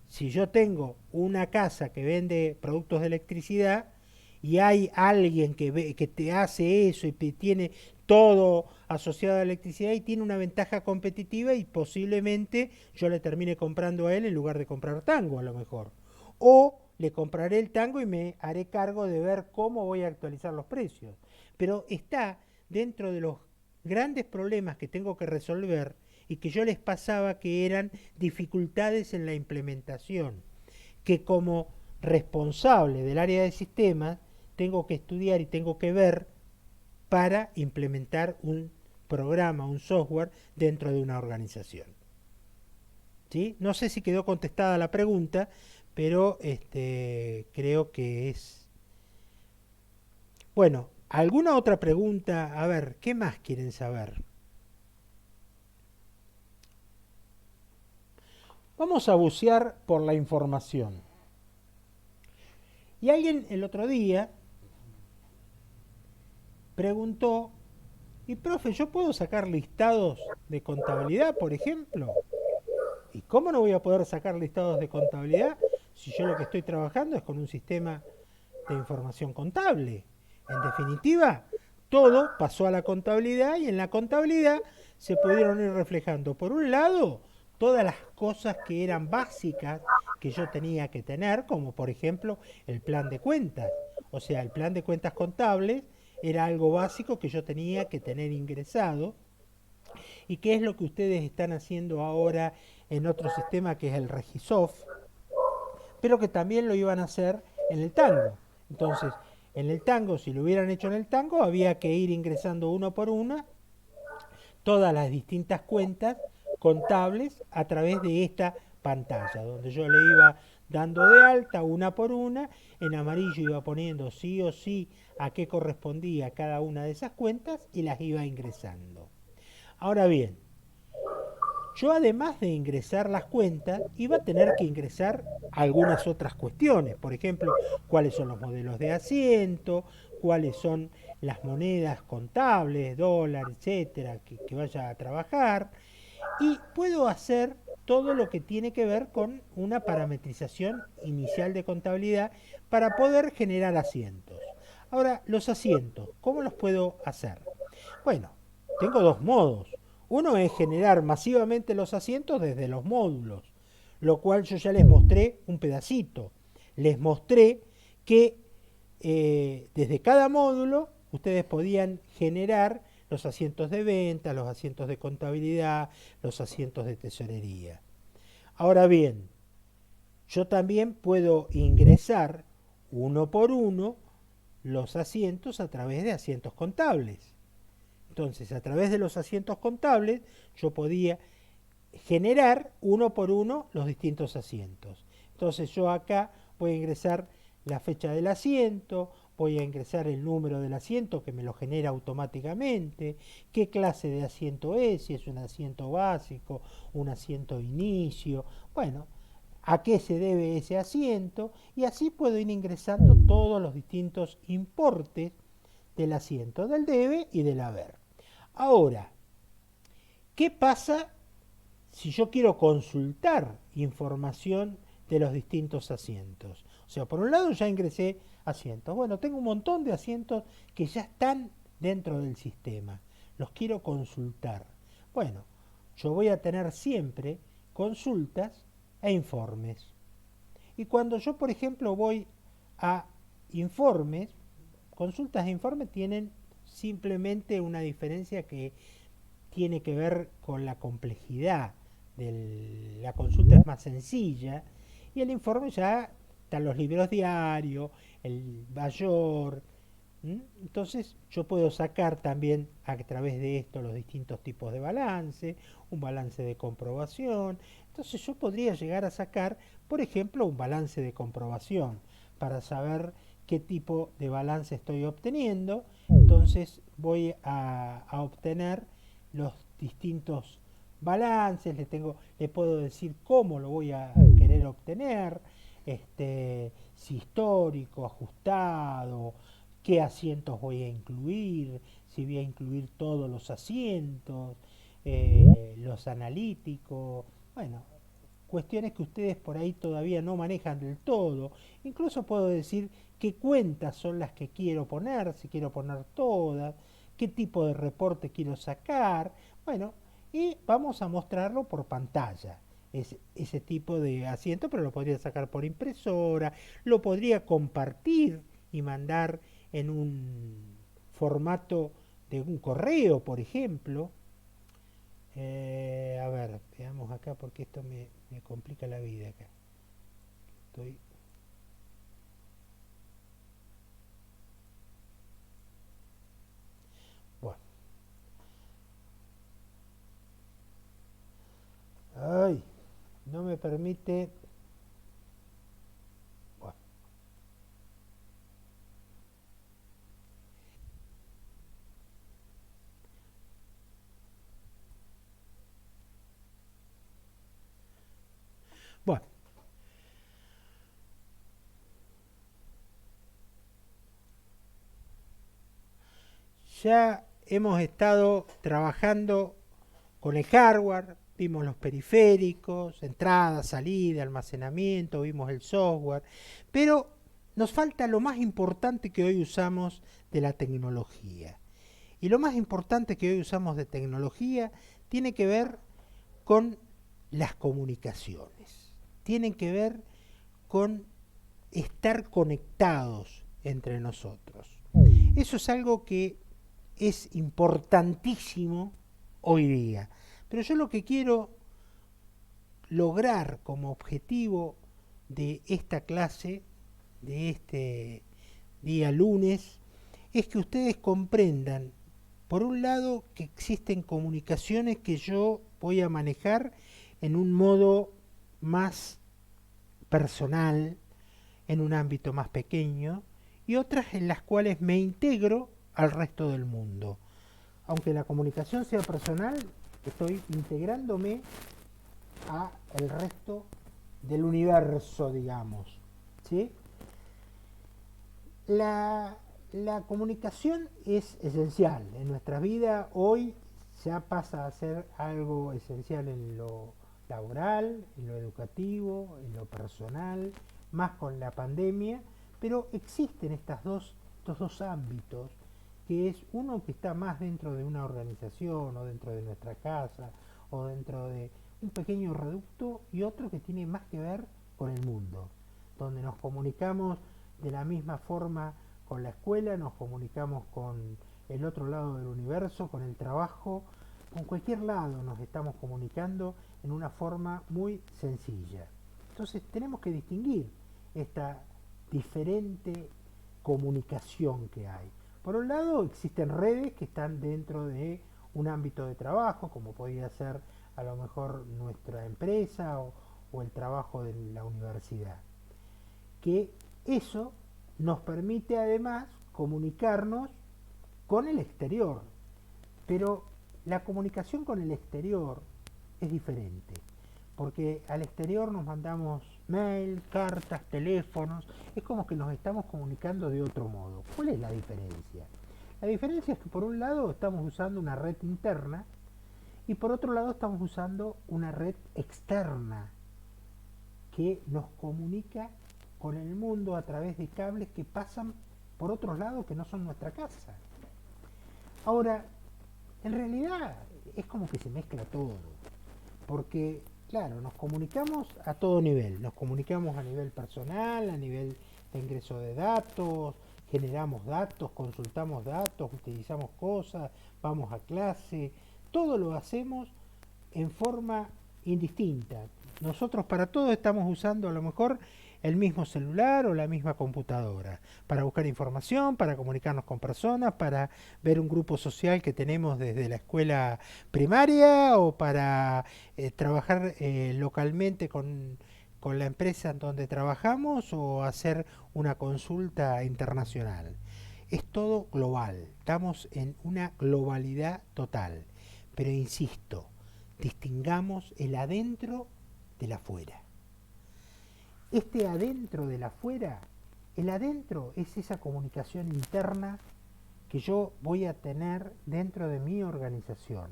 Si yo tengo una casa que vende productos de electricidad y hay alguien que te hace eso y tiene todo asociado a la electricidad y tiene una ventaja competitiva y posiblemente yo le termine comprando a él en lugar de comprar Tango a lo mejor. O le compraré el Tango y me haré cargo de ver cómo voy a actualizar los precios. Pero está dentro de los grandes problemas que tengo que resolver y que yo les pasaba que eran dificultades en la implementación, que como responsable del área de sistemas tengo que estudiar y tengo que ver para implementar un programa, un software dentro de una organización. ¿Sí? No sé si quedó contestada la pregunta, pero creo que es... Bueno, ¿alguna otra pregunta? A ver, ¿qué más quieren saber? Vamos a bucear por la información. Y alguien el otro día preguntó, y profe, ¿yo puedo sacar listados de contabilidad, por ejemplo? ¿Y cómo no voy a poder sacar listados de contabilidad si yo lo que estoy trabajando es con un sistema de información contable? En definitiva, todo pasó a la contabilidad y en la contabilidad se pudieron ir reflejando, por un lado, todas las cosas que eran básicas que yo tenía que tener, como por ejemplo el plan de cuentas. O sea, el plan de cuentas contables era algo básico que yo tenía que tener ingresado. ¿Y qué es lo que ustedes están haciendo ahora en otro sistema que es el Regisoft? Pero que también lo iban a hacer en el Tango. Entonces, en el Tango, si lo hubieran hecho en el Tango, había que ir ingresando uno por una todas las distintas cuentas contables a través de esta pantalla, donde yo le iba dando de alta una por una, en amarillo iba poniendo sí o sí a qué correspondía cada una de esas cuentas y las iba ingresando. Ahora bien, yo además de ingresar las cuentas, iba a tener que ingresar algunas otras cuestiones, por ejemplo, cuáles son los modelos de asiento, cuáles son las monedas contables, dólar, etcétera, que vaya a trabajar, y puedo hacer todo lo que tiene que ver con una parametrización inicial de contabilidad para poder generar asientos. Ahora, los asientos, ¿cómo los puedo hacer? Bueno, tengo dos modos. Uno es generar masivamente los asientos desde los módulos, lo cual yo ya les mostré un pedacito. Les mostré que desde cada módulo ustedes podían generar los asientos de venta, los asientos de contabilidad, los asientos de tesorería. Ahora bien, yo también puedo ingresar uno por uno los asientos a través de asientos contables. Entonces, a través de los asientos contables, yo podía generar uno por uno los distintos asientos. Entonces, yo acá voy a ingresar la fecha del asiento, voy a ingresar el número del asiento que me lo genera automáticamente, qué clase de asiento es, si es un asiento básico, un asiento de inicio, bueno, a qué se debe ese asiento, y así puedo ir ingresando todos los distintos importes del asiento, del debe y del haber. Ahora, ¿qué pasa si yo quiero consultar información de los distintos asientos? O sea, por un lado ya ingresé asientos. Bueno, tengo un montón de asientos que ya están dentro del sistema. Los quiero consultar. Bueno, yo voy a tener siempre consultas e informes. Y cuando yo, por ejemplo, voy a informes, consultas e informes tienen simplemente una diferencia que tiene que ver con la complejidad. La consulta es más sencilla y el informe ya están los libros diarios, el mayor. Entonces yo puedo sacar también a través de esto los distintos tipos de balance, un balance de comprobación. Entonces yo podría llegar a sacar, por ejemplo, un balance de comprobación para saber qué tipo de balance estoy obteniendo. Entonces voy a obtener los distintos balances, le puedo decir cómo lo voy a querer obtener, si histórico, ajustado, qué asientos voy a incluir, si voy a incluir todos los asientos, los analíticos, bueno, cuestiones que ustedes por ahí todavía no manejan del todo. Incluso puedo decir qué cuentas son las que quiero poner, si quiero poner todas, qué tipo de reporte quiero sacar, bueno, y vamos a mostrarlo por pantalla, ese tipo de asiento, pero lo podría sacar por impresora, lo podría compartir y mandar en un formato de un correo, por ejemplo. A ver, veamos acá porque esto me complica la vida acá. Estoy... Bueno. Ay, no me permite... Bueno. Bueno. Ya hemos estado trabajando con el hardware, vimos los periféricos, entrada, salida, almacenamiento, vimos el software, pero nos falta lo más importante que hoy usamos de la tecnología. Y lo más importante que hoy usamos de tecnología tiene que ver con las comunicaciones, tiene que ver con estar conectados entre nosotros. Eso es algo que es importantísimo hoy día. Pero yo lo que quiero lograr como objetivo de esta clase, de este día lunes, es que ustedes comprendan, por un lado, que existen comunicaciones que yo voy a manejar en un modo más personal, en un ámbito más pequeño, y otras en las cuales me integro al resto del mundo. Aunque la comunicación sea personal, estoy integrándome a el resto del universo, digamos, ¿sí? La comunicación es esencial en nuestra vida. Hoy ya pasa a ser algo esencial en lo laboral, en lo educativo, en lo personal, más con la pandemia, pero existen estos dos ámbitos, que es uno que está más dentro de una organización o dentro de nuestra casa o dentro de un pequeño reducto, y otro que tiene más que ver con el mundo, donde nos comunicamos de la misma forma con la escuela, nos comunicamos con el otro lado del universo, con el trabajo, con cualquier lado nos estamos comunicando en una forma muy sencilla. Entonces tenemos que distinguir esta diferente comunicación que hay. Por un lado existen redes que están dentro de un ámbito de trabajo, como podría ser a lo mejor nuestra empresa o el trabajo de la universidad, que eso nos permite además comunicarnos con el exterior, pero la comunicación con el exterior es diferente, porque al exterior nos mandamos mail, cartas, teléfonos, es como que nos estamos comunicando de otro modo. ¿Cuál es la diferencia? La diferencia es que por un lado estamos usando una red interna y por otro lado estamos usando una red externa que nos comunica con el mundo a través de cables que pasan por otros lados que no son nuestra casa. Ahora, en realidad es como que se mezcla todo, porque claro, nos comunicamos a todo nivel, nos comunicamos a nivel personal, a nivel de ingreso de datos, generamos datos, consultamos datos, utilizamos cosas, vamos a clase, todo lo hacemos en forma indistinta. Nosotros para todo estamos usando a lo mejor el mismo celular o la misma computadora, para buscar información, para comunicarnos con personas, para ver un grupo social que tenemos desde la escuela primaria o para trabajar localmente con la empresa en donde trabajamos o hacer una consulta internacional. Es todo global, estamos en una globalidad total, pero insisto, distingamos el adentro del afuera. Este adentro del afuera, el adentro es esa comunicación interna que yo voy a tener dentro de mi organización,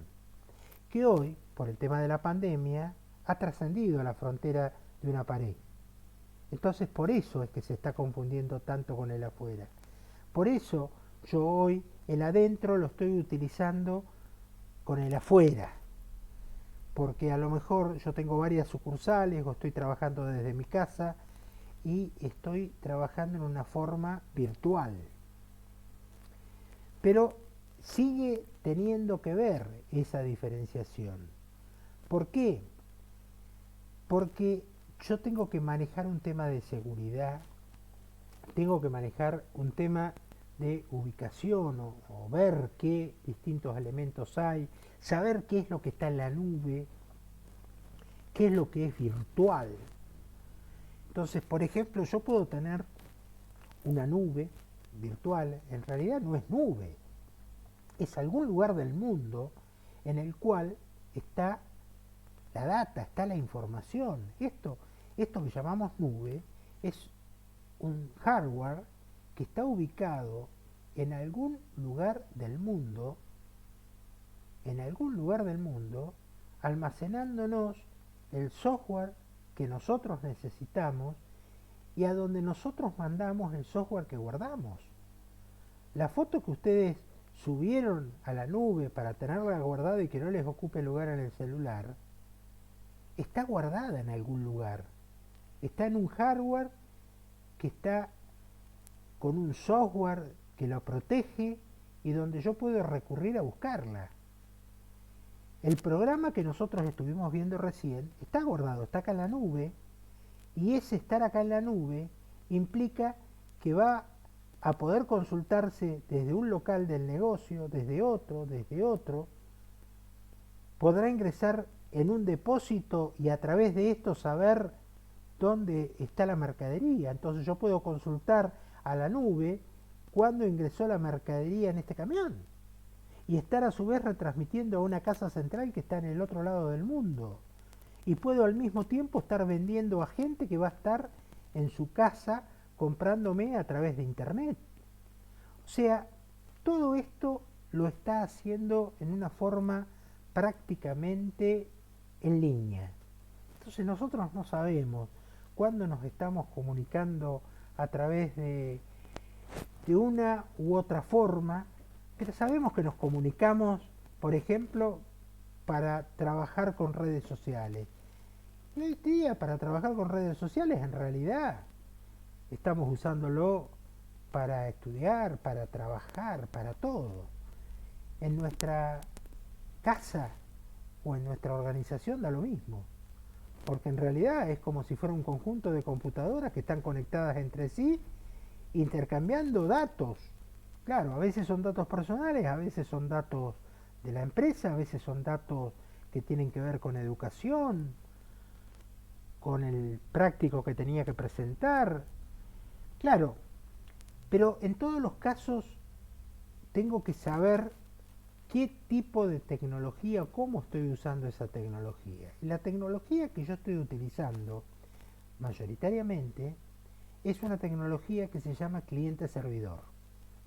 que hoy, por el tema de la pandemia, ha trascendido la frontera de una pared. Entonces por eso es que se está confundiendo tanto con el afuera. Por eso yo hoy el adentro lo estoy utilizando con el afuera, porque a lo mejor yo tengo varias sucursales o estoy trabajando desde mi casa y estoy trabajando en una forma virtual. Pero sigue teniendo que ver esa diferenciación. ¿Por qué? Porque yo tengo que manejar un tema de seguridad, tengo que manejar un tema de ubicación o ver qué distintos elementos hay, saber qué es lo que está en la nube, qué es lo que es virtual. Entonces, por ejemplo, yo puedo tener una nube virtual, en realidad no es nube, es algún lugar del mundo en el cual está la data, está la información. Esto que llamamos nube es un hardware que está ubicado en algún lugar del mundo, almacenándonos el software que nosotros necesitamos y a donde nosotros mandamos el software que guardamos. La foto que ustedes subieron a la nube para tenerla guardada y que no les ocupe lugar en el celular, está guardada en algún lugar. Está en un hardware que está con un software que lo protege y donde yo puedo recurrir a buscarla. El programa que nosotros estuvimos viendo recién está guardado, está acá en la nube, y ese estar acá en la nube implica que va a poder consultarse desde un local del negocio, desde otro, podrá ingresar en un depósito y a través de esto saber dónde está la mercadería. Entonces yo puedo consultar a la nube cuándo ingresó la mercadería en este camión y estar a su vez retransmitiendo a una casa central que está en el otro lado del mundo, y puedo al mismo tiempo estar vendiendo a gente que va a estar en su casa comprándome a través de internet. O sea, todo esto lo está haciendo en una forma prácticamente en línea. Entonces nosotros no sabemos cuándo nos estamos comunicando a través de una u otra forma, pero sabemos que nos comunicamos, por ejemplo, para trabajar con redes sociales. Y hoy día para trabajar con redes sociales en realidad estamos usándolo para estudiar, para trabajar, para todo. en nuestra casa o en nuestra organización da lo mismo, porque en realidad es como si fuera un conjunto de computadoras que están conectadas entre sí, intercambiando datos. Claro, a veces son datos personales, a veces son datos de la empresa, a veces son datos que tienen que ver con educación, con el práctico que tenía que presentar. Claro, pero en todos los casos tengo que saber qué tipo de tecnología o cómo estoy usando esa tecnología. Y la tecnología que yo estoy utilizando mayoritariamente es una tecnología que se llama cliente-servidor.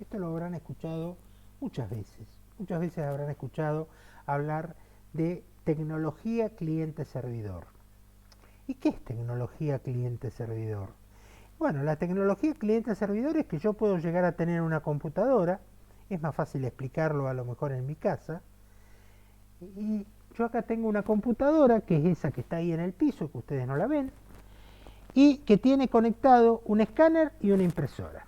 Esto lo habrán escuchado muchas veces. Muchas veces habrán escuchado hablar de tecnología cliente-servidor. ¿Y qué es tecnología cliente-servidor? Bueno, la tecnología cliente-servidor es que yo puedo llegar a tener una computadora, es más fácil explicarlo a lo mejor en mi casa, y yo acá tengo una computadora que es esa que está ahí en el piso, que ustedes no la ven, y que tiene conectado un escáner y una impresora.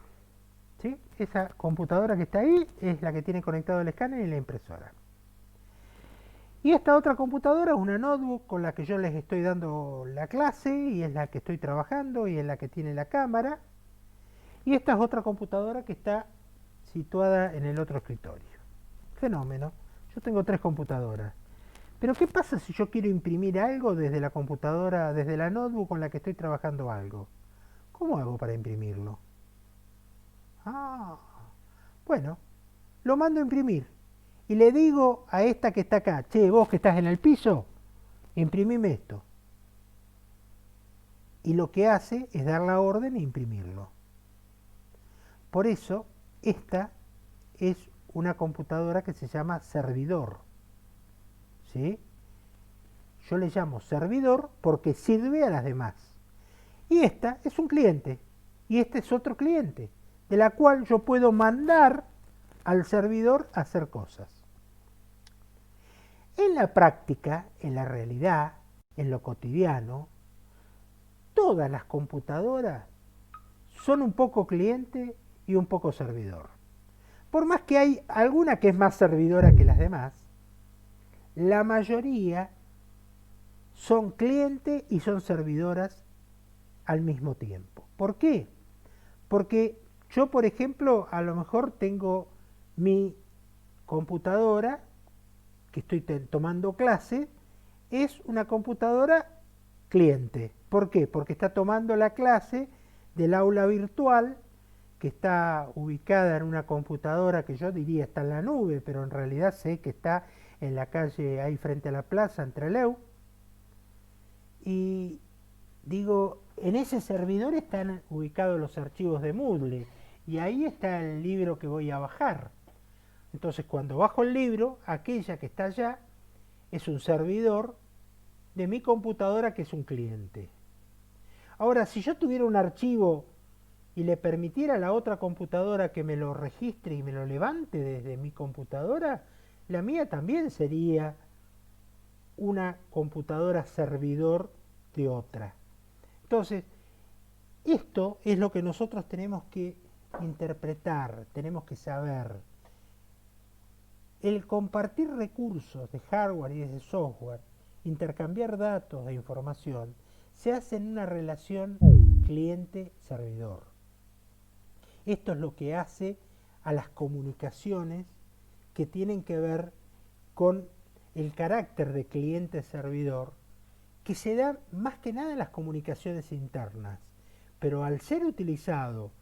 ¿Sí? Esa computadora que está ahí es la que tiene conectado el escáner y la impresora. Y esta otra computadora es una notebook con la que yo les estoy dando la clase y es la que estoy trabajando y es la que tiene la cámara. Y esta es otra computadora que está situada en el otro escritorio. Fenómeno. Yo tengo 3 computadoras. Pero ¿qué pasa si yo quiero imprimir algo desde la computadora, desde la notebook con la que estoy trabajando algo? ¿Cómo hago para imprimirlo? Ah, bueno, lo mando a imprimir. Y le digo a esta que está acá, che, vos que estás en el piso, imprimime esto. Y lo que hace es dar la orden e imprimirlo. Por eso, esta es una computadora que se llama servidor. ¿Sí? Yo le llamo servidor porque sirve a las demás. Y esta es un cliente. Y este es otro cliente, de la cual yo puedo mandar al servidor a hacer cosas. En la práctica, en la realidad, en lo cotidiano, todas las computadoras son un poco cliente y un poco servidor. Por más que hay alguna que es más servidora que las demás, la mayoría son cliente y son servidoras al mismo tiempo. ¿Por qué? Porque yo, por ejemplo, a lo mejor tengo mi computadora que estoy tomando clase, es una computadora cliente. ¿Por qué? Porque está tomando la clase del aula virtual que está ubicada en una computadora que yo diría está en la nube, pero en realidad sé que está en la calle ahí frente a la plaza, en Trelew. Y digo, en ese servidor están ubicados los archivos de Moodle y ahí está el libro que voy a bajar. Entonces cuando bajo el libro, aquella que está allá es un servidor de mi computadora que es un cliente. Ahora, si yo tuviera un archivo y le permitiera a la otra computadora que me lo registre y me lo levante desde mi computadora, la mía también sería una computadora servidor de otra. Entonces, esto es lo que nosotros tenemos que interpretar, tenemos que saber. El compartir recursos de hardware y de software, intercambiar datos e información, se hace en una relación cliente-servidor. Esto es lo que hace a las comunicaciones que tienen que ver con el carácter de cliente-servidor, que se da más que nada en las comunicaciones internas, pero al ser utilizado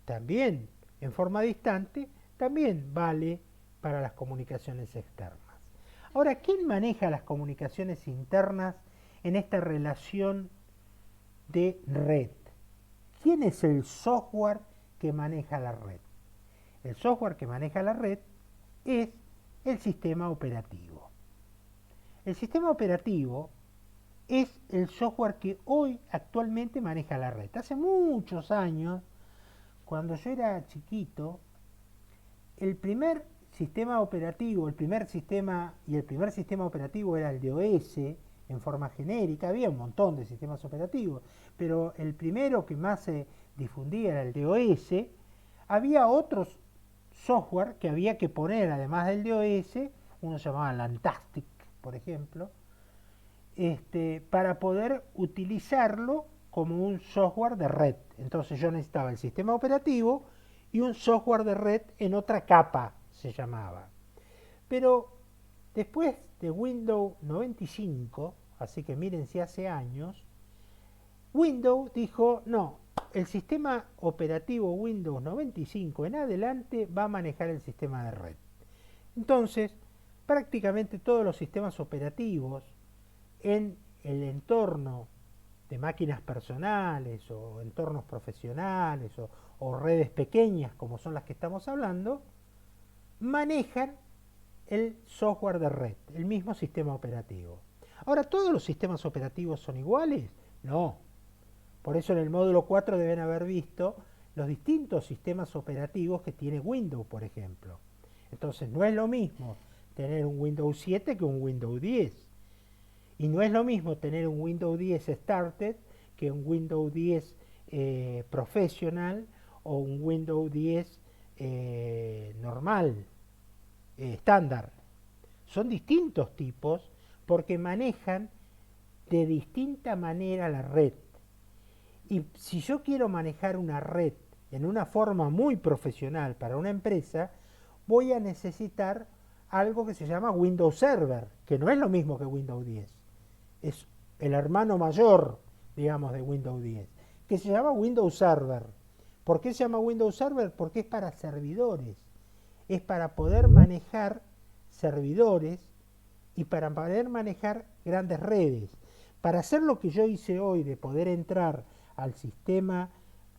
también en forma distante, también vale para las comunicaciones externas. Ahora, ¿quién maneja las comunicaciones internas en esta relación de red? ¿Quién es el software que maneja la red? El software que maneja la red es el sistema operativo. El sistema operativo es el software que hoy actualmente maneja la red. Hace muchos años, cuando yo era chiquito, el primer sistema operativo, el primer sistema operativo era el DOS en forma genérica. Había un montón de sistemas operativos, pero el primero que más se difundía era el DOS. Había otros software que había que poner, además del DOS, uno se llamaba Lantastic, por ejemplo, para poder utilizarlo como un software de red. Entonces yo necesitaba el sistema operativo y un software de red en otra capa, se llamaba. Pero después de Windows 95, así que miren si hace años, Windows dijo, no, el sistema operativo Windows 95 en adelante va a manejar el sistema de red. Entonces, prácticamente todos los sistemas operativos en el entorno de máquinas personales o entornos profesionales o redes pequeñas como son las que estamos hablando, manejan el software de red, el mismo sistema operativo. Ahora, ¿todos los sistemas operativos son iguales? No. Por eso en el módulo 4 deben haber visto los distintos sistemas operativos que tiene Windows, por ejemplo. Entonces no es lo mismo tener un Windows 7 que un Windows 10. Y no es lo mismo tener un Windows 10 Started que un Windows 10 Professional o un Windows 10 normal, estándar. Son distintos tipos porque manejan de distinta manera la red. Y si yo quiero manejar una red en una forma muy profesional para una empresa, voy a necesitar algo que se llama Windows Server, que no es lo mismo que Windows 10. Es el hermano mayor, digamos, de Windows 10, que se llama Windows Server. ¿Por qué se llama Windows Server? Porque es para servidores. Es para poder manejar servidores y para poder manejar grandes redes. Para hacer lo que yo hice hoy, de poder entrar al sistema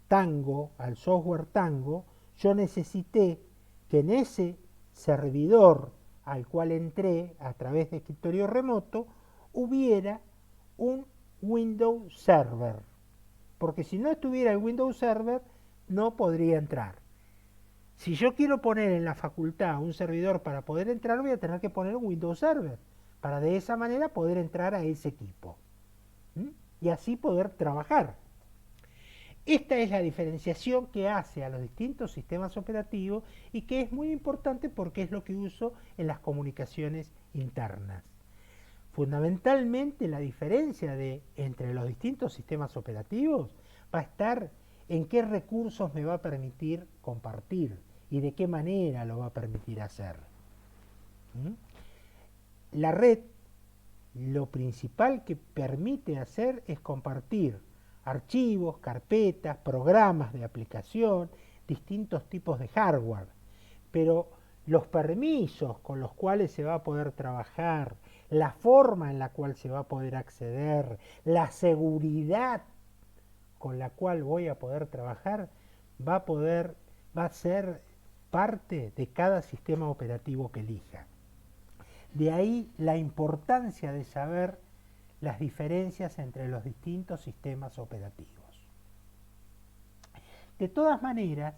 Tango, al software Tango, yo necesité que en ese servidor al cual entré a través de escritorio remoto hubiera un Windows Server, porque si no estuviera el Windows Server no podría entrar. Si yo quiero poner en la facultad un servidor para poder entrar, voy a tener que poner un Windows Server para de esa manera poder entrar a ese equipo y así poder trabajar. Esta es la diferenciación que hace a los distintos sistemas operativos y que es muy importante porque es lo que uso en las comunicaciones internas. Fundamentalmente la diferencia entre los distintos sistemas operativos va a estar en qué recursos me va a permitir compartir y de qué manera lo va a permitir hacer. La red, lo principal que permite hacer es compartir archivos, carpetas, programas de aplicación, distintos tipos de hardware, pero los permisos con los cuales se va a poder trabajar, la forma en la cual se va a poder acceder, la seguridad con la cual voy a poder trabajar, va a ser parte de cada sistema operativo que elija. De ahí la importancia de saber las diferencias entre los distintos sistemas operativos. De todas maneras,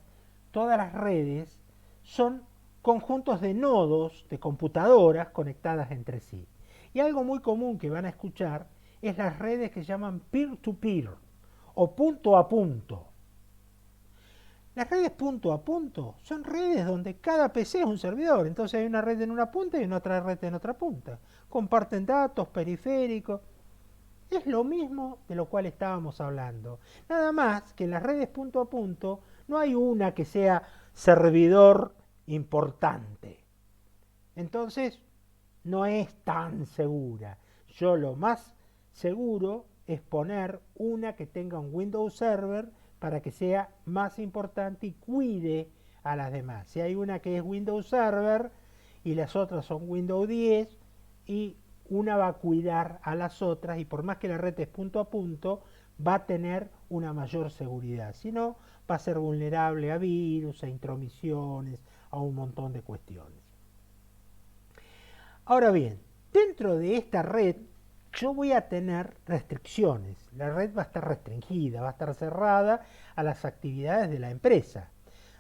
todas las redes son conjuntos de nodos de computadoras conectadas entre sí. Y algo muy común que van a escuchar es las redes que se llaman peer-to-peer o punto a punto. Las redes punto a punto son redes donde cada PC es un servidor, entonces hay una red en una punta y otra red en otra punta. Comparten datos, periféricos. Es lo mismo de lo cual estábamos hablando. Nada más que en las redes punto a punto no hay una que sea servidor importante. Entonces no es tan segura. Yo lo más seguro es poner una que tenga un Windows Server para que sea más importante y cuide a las demás. Si hay una que es Windows Server y las otras son Windows 10 y una va a cuidar a las otras y por más que la red es punto a punto va a tener una mayor seguridad, si no va a ser vulnerable a virus, a intromisiones, a un montón de cuestiones. Ahora bien, dentro de esta red yo voy a tener restricciones, la red va a estar restringida, va a estar cerrada a las actividades de la empresa.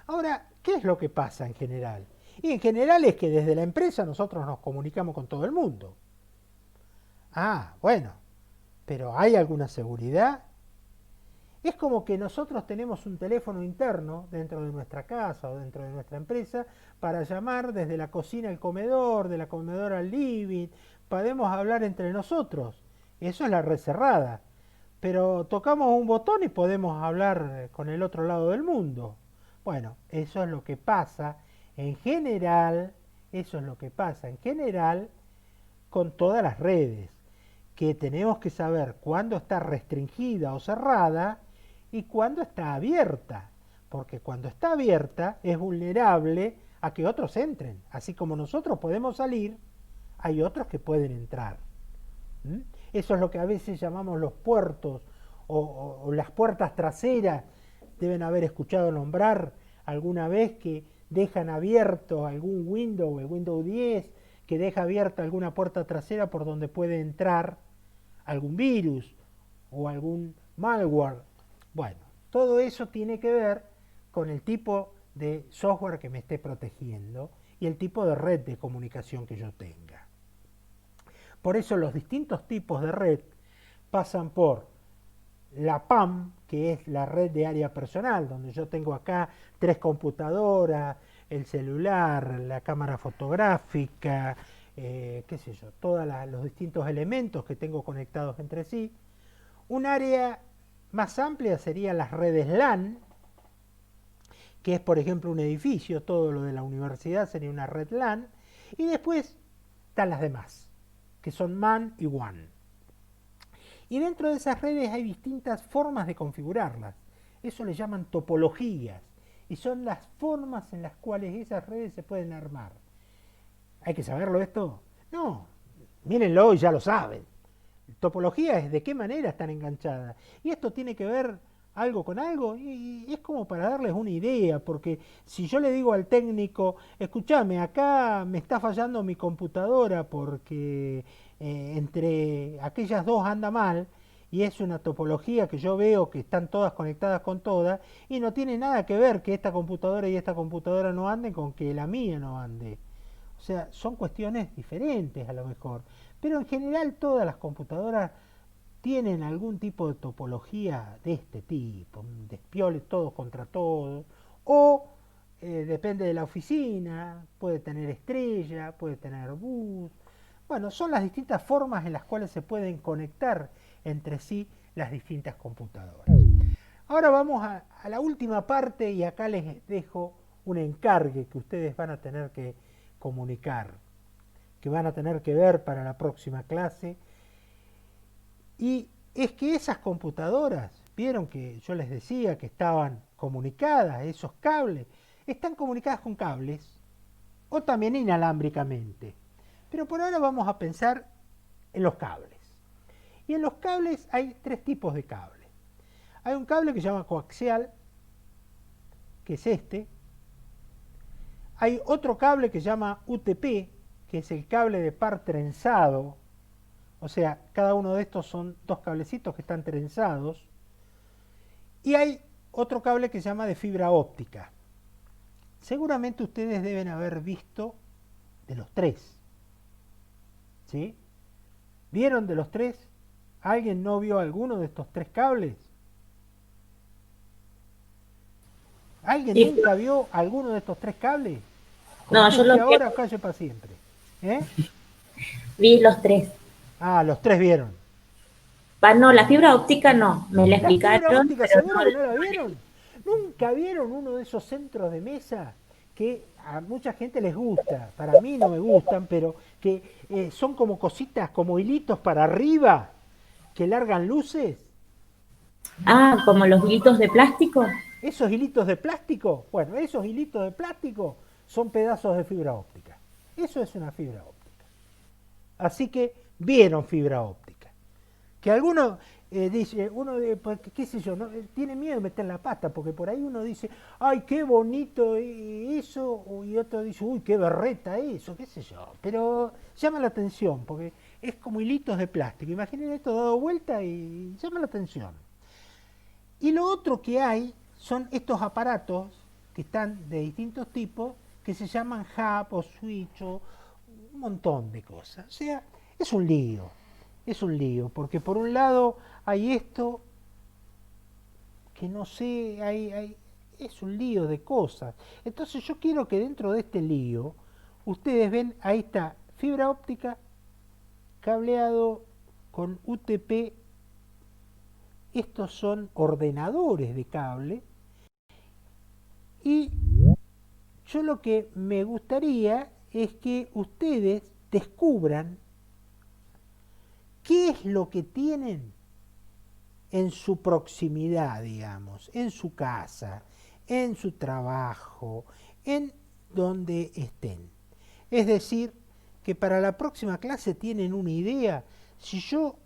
Ahora, ¿qué es lo que pasa en general? Y en general es que desde la empresa nosotros nos comunicamos con todo el mundo. Ah, bueno, pero ¿hay alguna seguridad? Es como que nosotros tenemos un teléfono interno dentro de nuestra casa o dentro de nuestra empresa para llamar desde la cocina al comedor, de la comedor al living, podemos hablar entre nosotros. Eso es la red cerrada. Pero tocamos un botón y podemos hablar con el otro lado del mundo. Bueno, eso es lo que pasa en general, eso es lo que pasa en general con todas las redes, que tenemos que saber cuándo está restringida o cerrada y cuándo está abierta, porque cuando está abierta es vulnerable a que otros entren, así como nosotros podemos salir, hay otros que pueden entrar. ¿Mm? Eso es lo que a veces llamamos los puertos o las puertas traseras. Deben haber escuchado nombrar alguna vez que dejan abierto algún Windows, el Windows 10, que deja abierta alguna puerta trasera por donde puede entrar algún virus o algún malware. Bueno, todo eso tiene que ver con el tipo de software que me esté protegiendo y el tipo de red de comunicación que yo tenga. Por eso los distintos tipos de red pasan por la PAM, que es la red de área personal, donde yo tengo acá 3 computadoras, el celular, la cámara fotográfica, qué sé yo, todos los distintos elementos que tengo conectados entre sí. Un área más amplia serían las redes LAN, que es por ejemplo un edificio, todo lo de la universidad sería una red LAN, y después están las demás, que son MAN y WAN. Y dentro de esas redes hay distintas formas de configurarlas. Eso le llaman topologías. Y son las formas en las cuales esas redes se pueden armar. ¿Hay que saberlo esto? No. Mírenlo y ya lo saben. Topología es de qué manera están enganchadas. Y esto tiene que ver algo con algo. Y es como para darles una idea. Porque si yo le digo al técnico, escúchame, acá me está fallando mi computadora porque entre aquellas dos anda mal, y es una topología que yo veo que están todas conectadas con todas, y no tiene nada que ver que esta computadora y esta computadora no anden con que la mía no ande. O sea, son cuestiones diferentes a lo mejor, pero en general todas las computadoras tienen algún tipo de topología de este tipo, un despiole todos contra todos, o depende de la oficina, puede tener estrella, puede tener bus. Bueno, son las distintas formas en las cuales se pueden conectar entre sí las distintas computadoras. Ahora vamos a la última parte y acá les dejo un encargue que ustedes van a tener que comunicar, que van a tener que ver para la próxima clase. Y es que esas computadoras, vieron que yo les decía que estaban comunicadas, esos cables, están comunicadas con cables o también inalámbricamente. Pero por ahora vamos a pensar en los cables. Y en los cables hay 3 tipos de cables. Hay un cable que se llama coaxial, que es este. Hay otro cable que se llama UTP, que es el cable de par trenzado. O sea, cada uno de estos son 2 cablecitos que están trenzados. Y hay otro cable que se llama de fibra óptica. Seguramente ustedes deben haber visto de los 3. ¿Sí? ¿Vieron de los 3? ¿Alguien no vio alguno de estos 3 cables? ¿Alguien Sí. nunca vio alguno de estos 3 cables? No, yo Conteste los ahora o calle para siempre. vi los 3. Ah, los 3 vieron. No, la fibra óptica no, me la La fibra explicaron, óptica, pero ¿seguro no. que no la vieron? ¿Nunca vieron uno de esos centros de mesa que a mucha gente les gusta? Para mí no me gustan, pero que son como cositas, como hilitos para arriba, que largan luces. Ah, como los hilitos de plástico. Esos hilitos de plástico, bueno, esos hilitos de plástico son pedazos de fibra óptica. Eso es una fibra óptica. Así que vieron fibra óptica. Que alguno dice, pues, qué sé yo, ¿no? Tiene miedo de meter la pata, porque por ahí uno dice, ay, qué bonito eso, y otro dice, uy, qué berreta eso, qué sé yo. Pero llama la atención, porque es como hilitos de plástico. Imaginen esto dado vuelta y llama la atención. Y lo otro que hay son estos aparatos que están de distintos tipos, que se llaman hub o switch o un montón de cosas. O sea, es un lío, porque por un lado hay esto que no sé, es un lío de cosas. Entonces yo quiero que dentro de este lío, ustedes ven, ahí está, fibra óptica, cableado con UTP, estos son ordenadores de cable, y yo lo que me gustaría es que ustedes descubran qué es lo que tienen en su proximidad, digamos, en su casa, en su trabajo, en donde estén. Es decir, que para la próxima clase tienen una idea, si yo,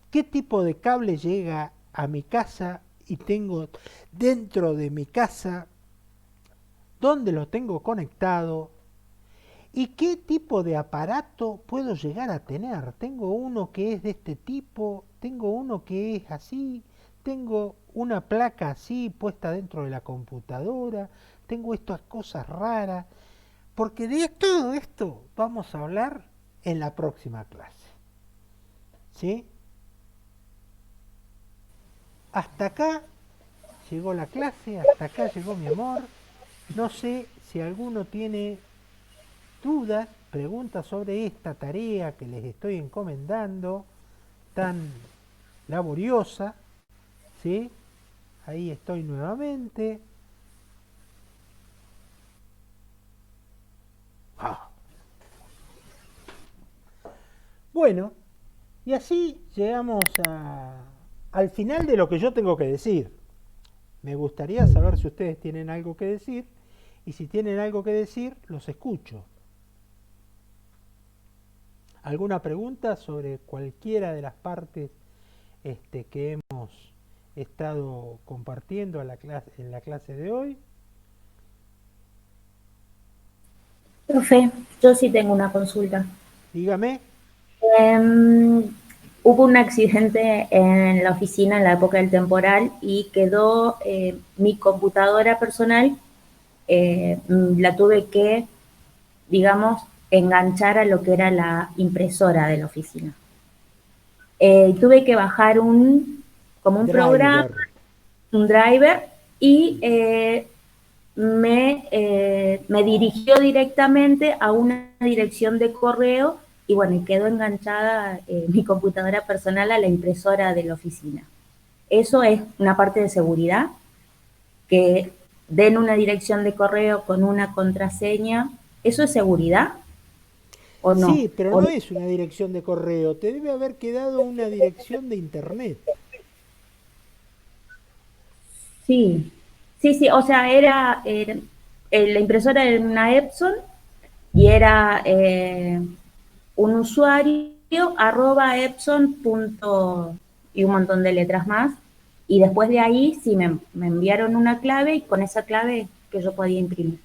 qué tipo de cable llega a mi casa y tengo dentro de mi casa, dónde lo tengo conectado, ¿y qué tipo de aparato puedo llegar a tener? Tengo uno que es de este tipo, tengo uno que es así, tengo una placa así puesta dentro de la computadora, tengo estas cosas raras, porque de todo esto vamos a hablar en la próxima clase. ¿Sí? Hasta acá llegó la clase, hasta acá llegó mi amor. No sé si alguno tiene dudas, preguntas sobre esta tarea que les estoy encomendando, tan laboriosa, ¿sí? Ahí estoy nuevamente. Ah. Bueno, y así llegamos al final de lo que yo tengo que decir. Me gustaría saber si ustedes tienen algo que decir, y si tienen algo que decir, los escucho. ¿Alguna pregunta sobre cualquiera de las partes que hemos estado compartiendo en la clase de hoy? Profe, yo sí tengo una consulta. Dígame. Hubo un accidente en la oficina en la época del temporal y quedó mi computadora personal, la tuve que, digamos, enganchar a lo que era la impresora de la oficina. Tuve que bajar como un programa, Driver. un driver, y me dirigió directamente a una dirección de correo y bueno, y quedó enganchada mi computadora personal a la impresora de la oficina. Eso es una parte de seguridad, que den una dirección de correo con una contraseña. ¿Eso es seguridad o no? Sí, pero no es una dirección de correo. Te debe haber quedado una dirección de internet. Sí, sí, sí, o sea, la impresora era una Epson y era un usuario @epson. Y un montón de letras más. Y después de ahí sí me enviaron una clave y con esa clave que yo podía imprimir.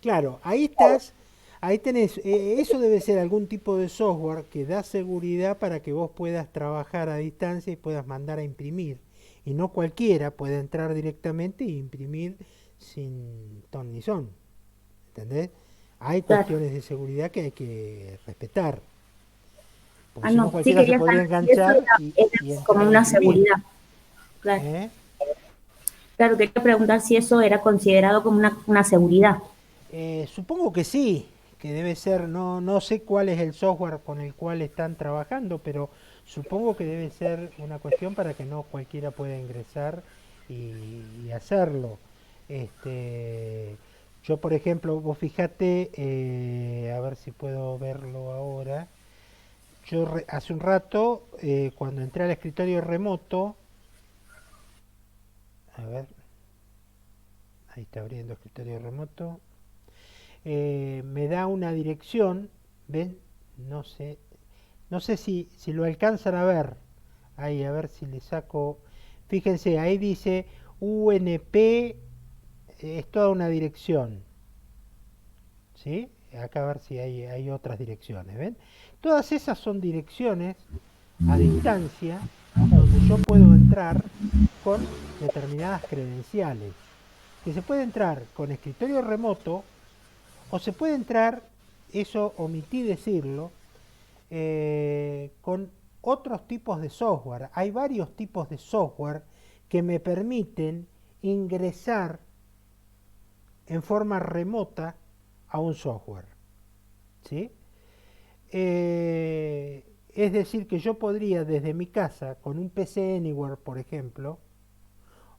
Claro, ahí estás, ahí tenés, eso debe ser algún tipo de software que da seguridad para que vos puedas trabajar a distancia y puedas mandar a imprimir. Y no cualquiera puede entrar directamente e imprimir sin ton ni son. ¿Entendés? Hay Claro. cuestiones de seguridad que hay que respetar. Porque Ah, si no no, sí cualquiera se quería podría saber si eso enganchar era y como entrar a una imprimir. seguridad. Claro. ¿Eh? Claro, quería preguntar si eso era considerado como una seguridad. Supongo que sí, que debe ser, no sé cuál es el software con el cual están trabajando, pero supongo que debe ser una cuestión para que no cualquiera pueda ingresar y hacerlo. Este, yo, por ejemplo, vos fijate, a ver si puedo verlo ahora. Hace un rato, cuando entré al escritorio remoto, a ver, ahí está abriendo escritorio remoto. Me da una dirección, ¿ven? No sé, no sé si lo alcanzan a ver. Ahí, a ver si le saco. Fíjense, ahí dice UNP, es toda una dirección. ¿Sí? Acá a ver si hay otras direcciones, ¿ven? Todas esas son direcciones a distancia donde yo puedo entrar con determinadas credenciales. Que se puede entrar con escritorio remoto o se puede entrar, eso omití decirlo, con otros tipos de software. Hay varios tipos de software que me permiten ingresar en forma remota a un software, ¿sí? Es decir, que yo podría desde mi casa, con un PC Anywhere, por ejemplo,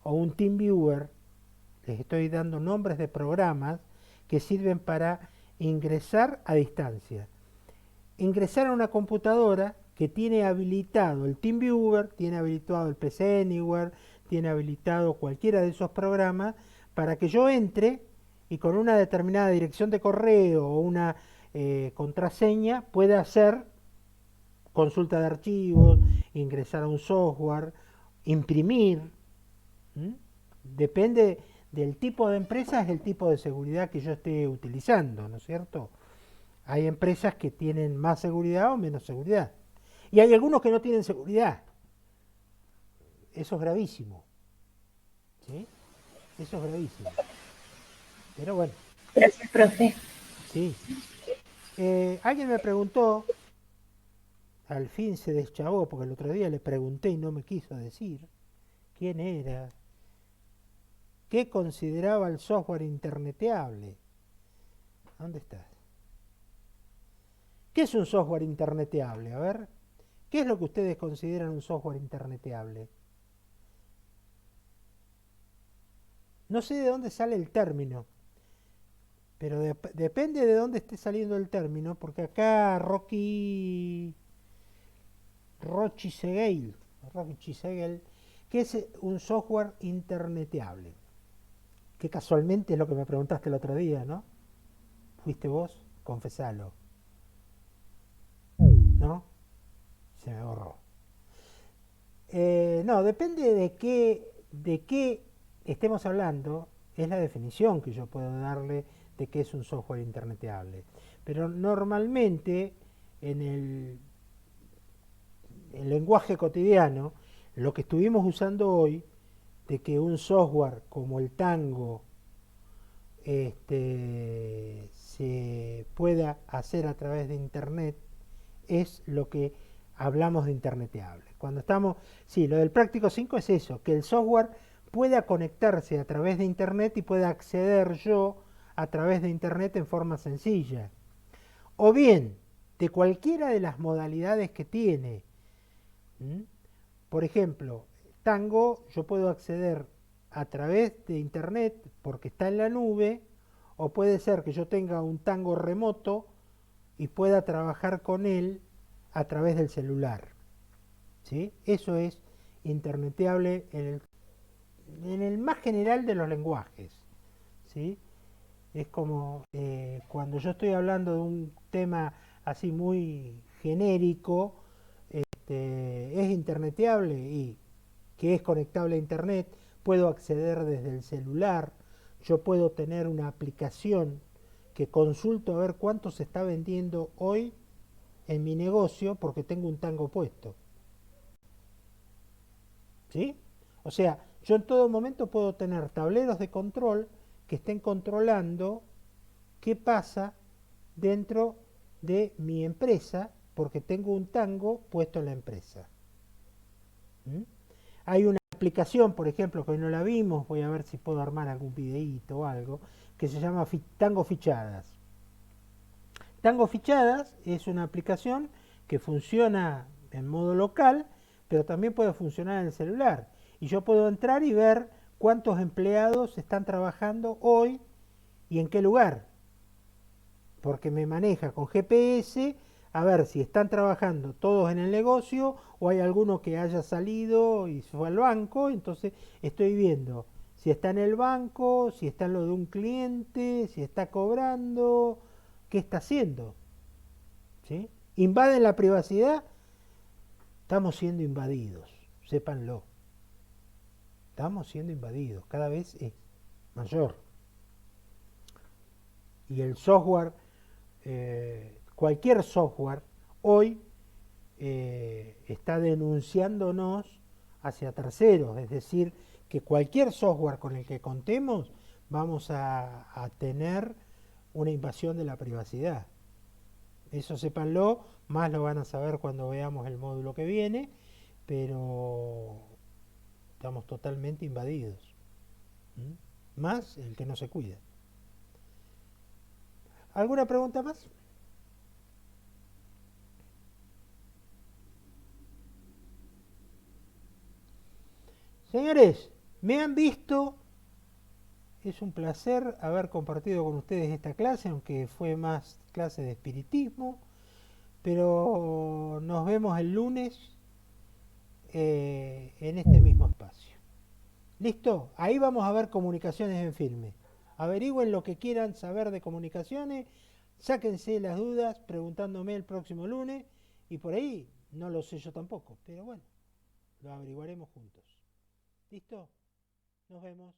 o un TeamViewer, les estoy dando nombres de programas que sirven para ingresar a distancia. Ingresar a una computadora que tiene habilitado el TeamViewer, tiene habilitado el PC Anywhere, tiene habilitado cualquiera de esos programas para que yo entre y con una determinada dirección de correo o una contraseña pueda hacer consulta de archivos, ingresar a un software, imprimir. ¿Mm? Depende del tipo de empresa, es el tipo de seguridad que yo esté utilizando, ¿no es cierto? Hay empresas que tienen más seguridad o menos seguridad. Y hay algunos que no tienen seguridad. Eso es gravísimo. ¿Sí? Eso es gravísimo. Pero bueno. Gracias, profe. Sí. Alguien me preguntó, al fin se deschavó, porque el otro día le pregunté y no me quiso decir quién era, qué consideraba el software interneteable. ¿Dónde estás? ¿Qué es un software interneteable? A ver, ¿qué es lo que ustedes consideran un software interneteable? No sé de dónde sale el término, pero depende de dónde esté saliendo el término, porque acá Rocky Segel, que es un software interneteable, que casualmente es lo que me preguntaste el otro día, ¿no? ¿Fuiste vos? Confesalo. ¿No? Se me borró. No, depende de qué estemos hablando, es la definición que yo puedo darle de qué es un software interneteable. Pero normalmente en el lenguaje cotidiano, lo que estuvimos usando hoy, de que un software como el Tango se pueda hacer a través de Internet, es lo que hablamos de interneteable. Cuando estamos, sí, lo del práctico 5 es eso, que el software pueda conectarse a través de Internet y pueda acceder yo a través de Internet en forma sencilla. O bien, de cualquiera de las modalidades que tiene. ¿Mm? Por ejemplo, Tango yo puedo acceder a través de Internet porque está en la nube, o puede ser que yo tenga un Tango remoto y pueda trabajar con él a través del celular. ¿Sí? Eso es interneteable en el más general de los lenguajes. ¿Sí? Es como cuando yo estoy hablando de un tema así muy genérico, es interneteable y que es conectable a internet, puedo acceder desde el celular, yo puedo tener una aplicación que consulto a ver cuánto se está vendiendo hoy en mi negocio porque tengo un Tango puesto. ¿Sí? O sea, yo en todo momento puedo tener tableros de control que estén controlando qué pasa dentro de mi empresa porque tengo un Tango puesto en la empresa. ¿Mm? Hay una aplicación, por ejemplo, que hoy no la vimos, voy a ver si puedo armar algún videíto o algo, que se llama Tango Fichadas. Tango Fichadas es una aplicación que funciona en modo local, pero también puede funcionar en el celular. Y yo puedo entrar y ver cuántos empleados están trabajando hoy y en qué lugar. Porque me maneja con GPS a ver si están trabajando todos en el negocio o hay alguno que haya salido y se fue al banco. Entonces estoy viendo si está en el banco, si está en lo de un cliente, si está cobrando, qué está haciendo. ¿Sí? ¿Invaden la privacidad? Estamos siendo invadidos, sépanlo. Estamos siendo invadidos, cada vez es mayor. Y el software, cualquier software, hoy está denunciándonos hacia terceros, es decir, que cualquier software con el que contemos vamos a tener una invasión de la privacidad. Eso sépanlo, más lo van a saber cuando veamos el módulo que viene, pero Estamos totalmente invadidos. Más el que no se cuida. ¿Alguna pregunta más? Señores, me han visto. Es un placer haber compartido con ustedes esta clase, aunque fue más clase de espiritismo. Pero nos vemos el lunes en este mismo espacio. ¿Listo? Ahí vamos a ver comunicaciones en firme. Averigüen lo que quieran saber de comunicaciones, sáquense las dudas preguntándome el próximo lunes y por ahí no lo sé yo tampoco, pero bueno, lo averiguaremos juntos. ¿Listo? Nos vemos.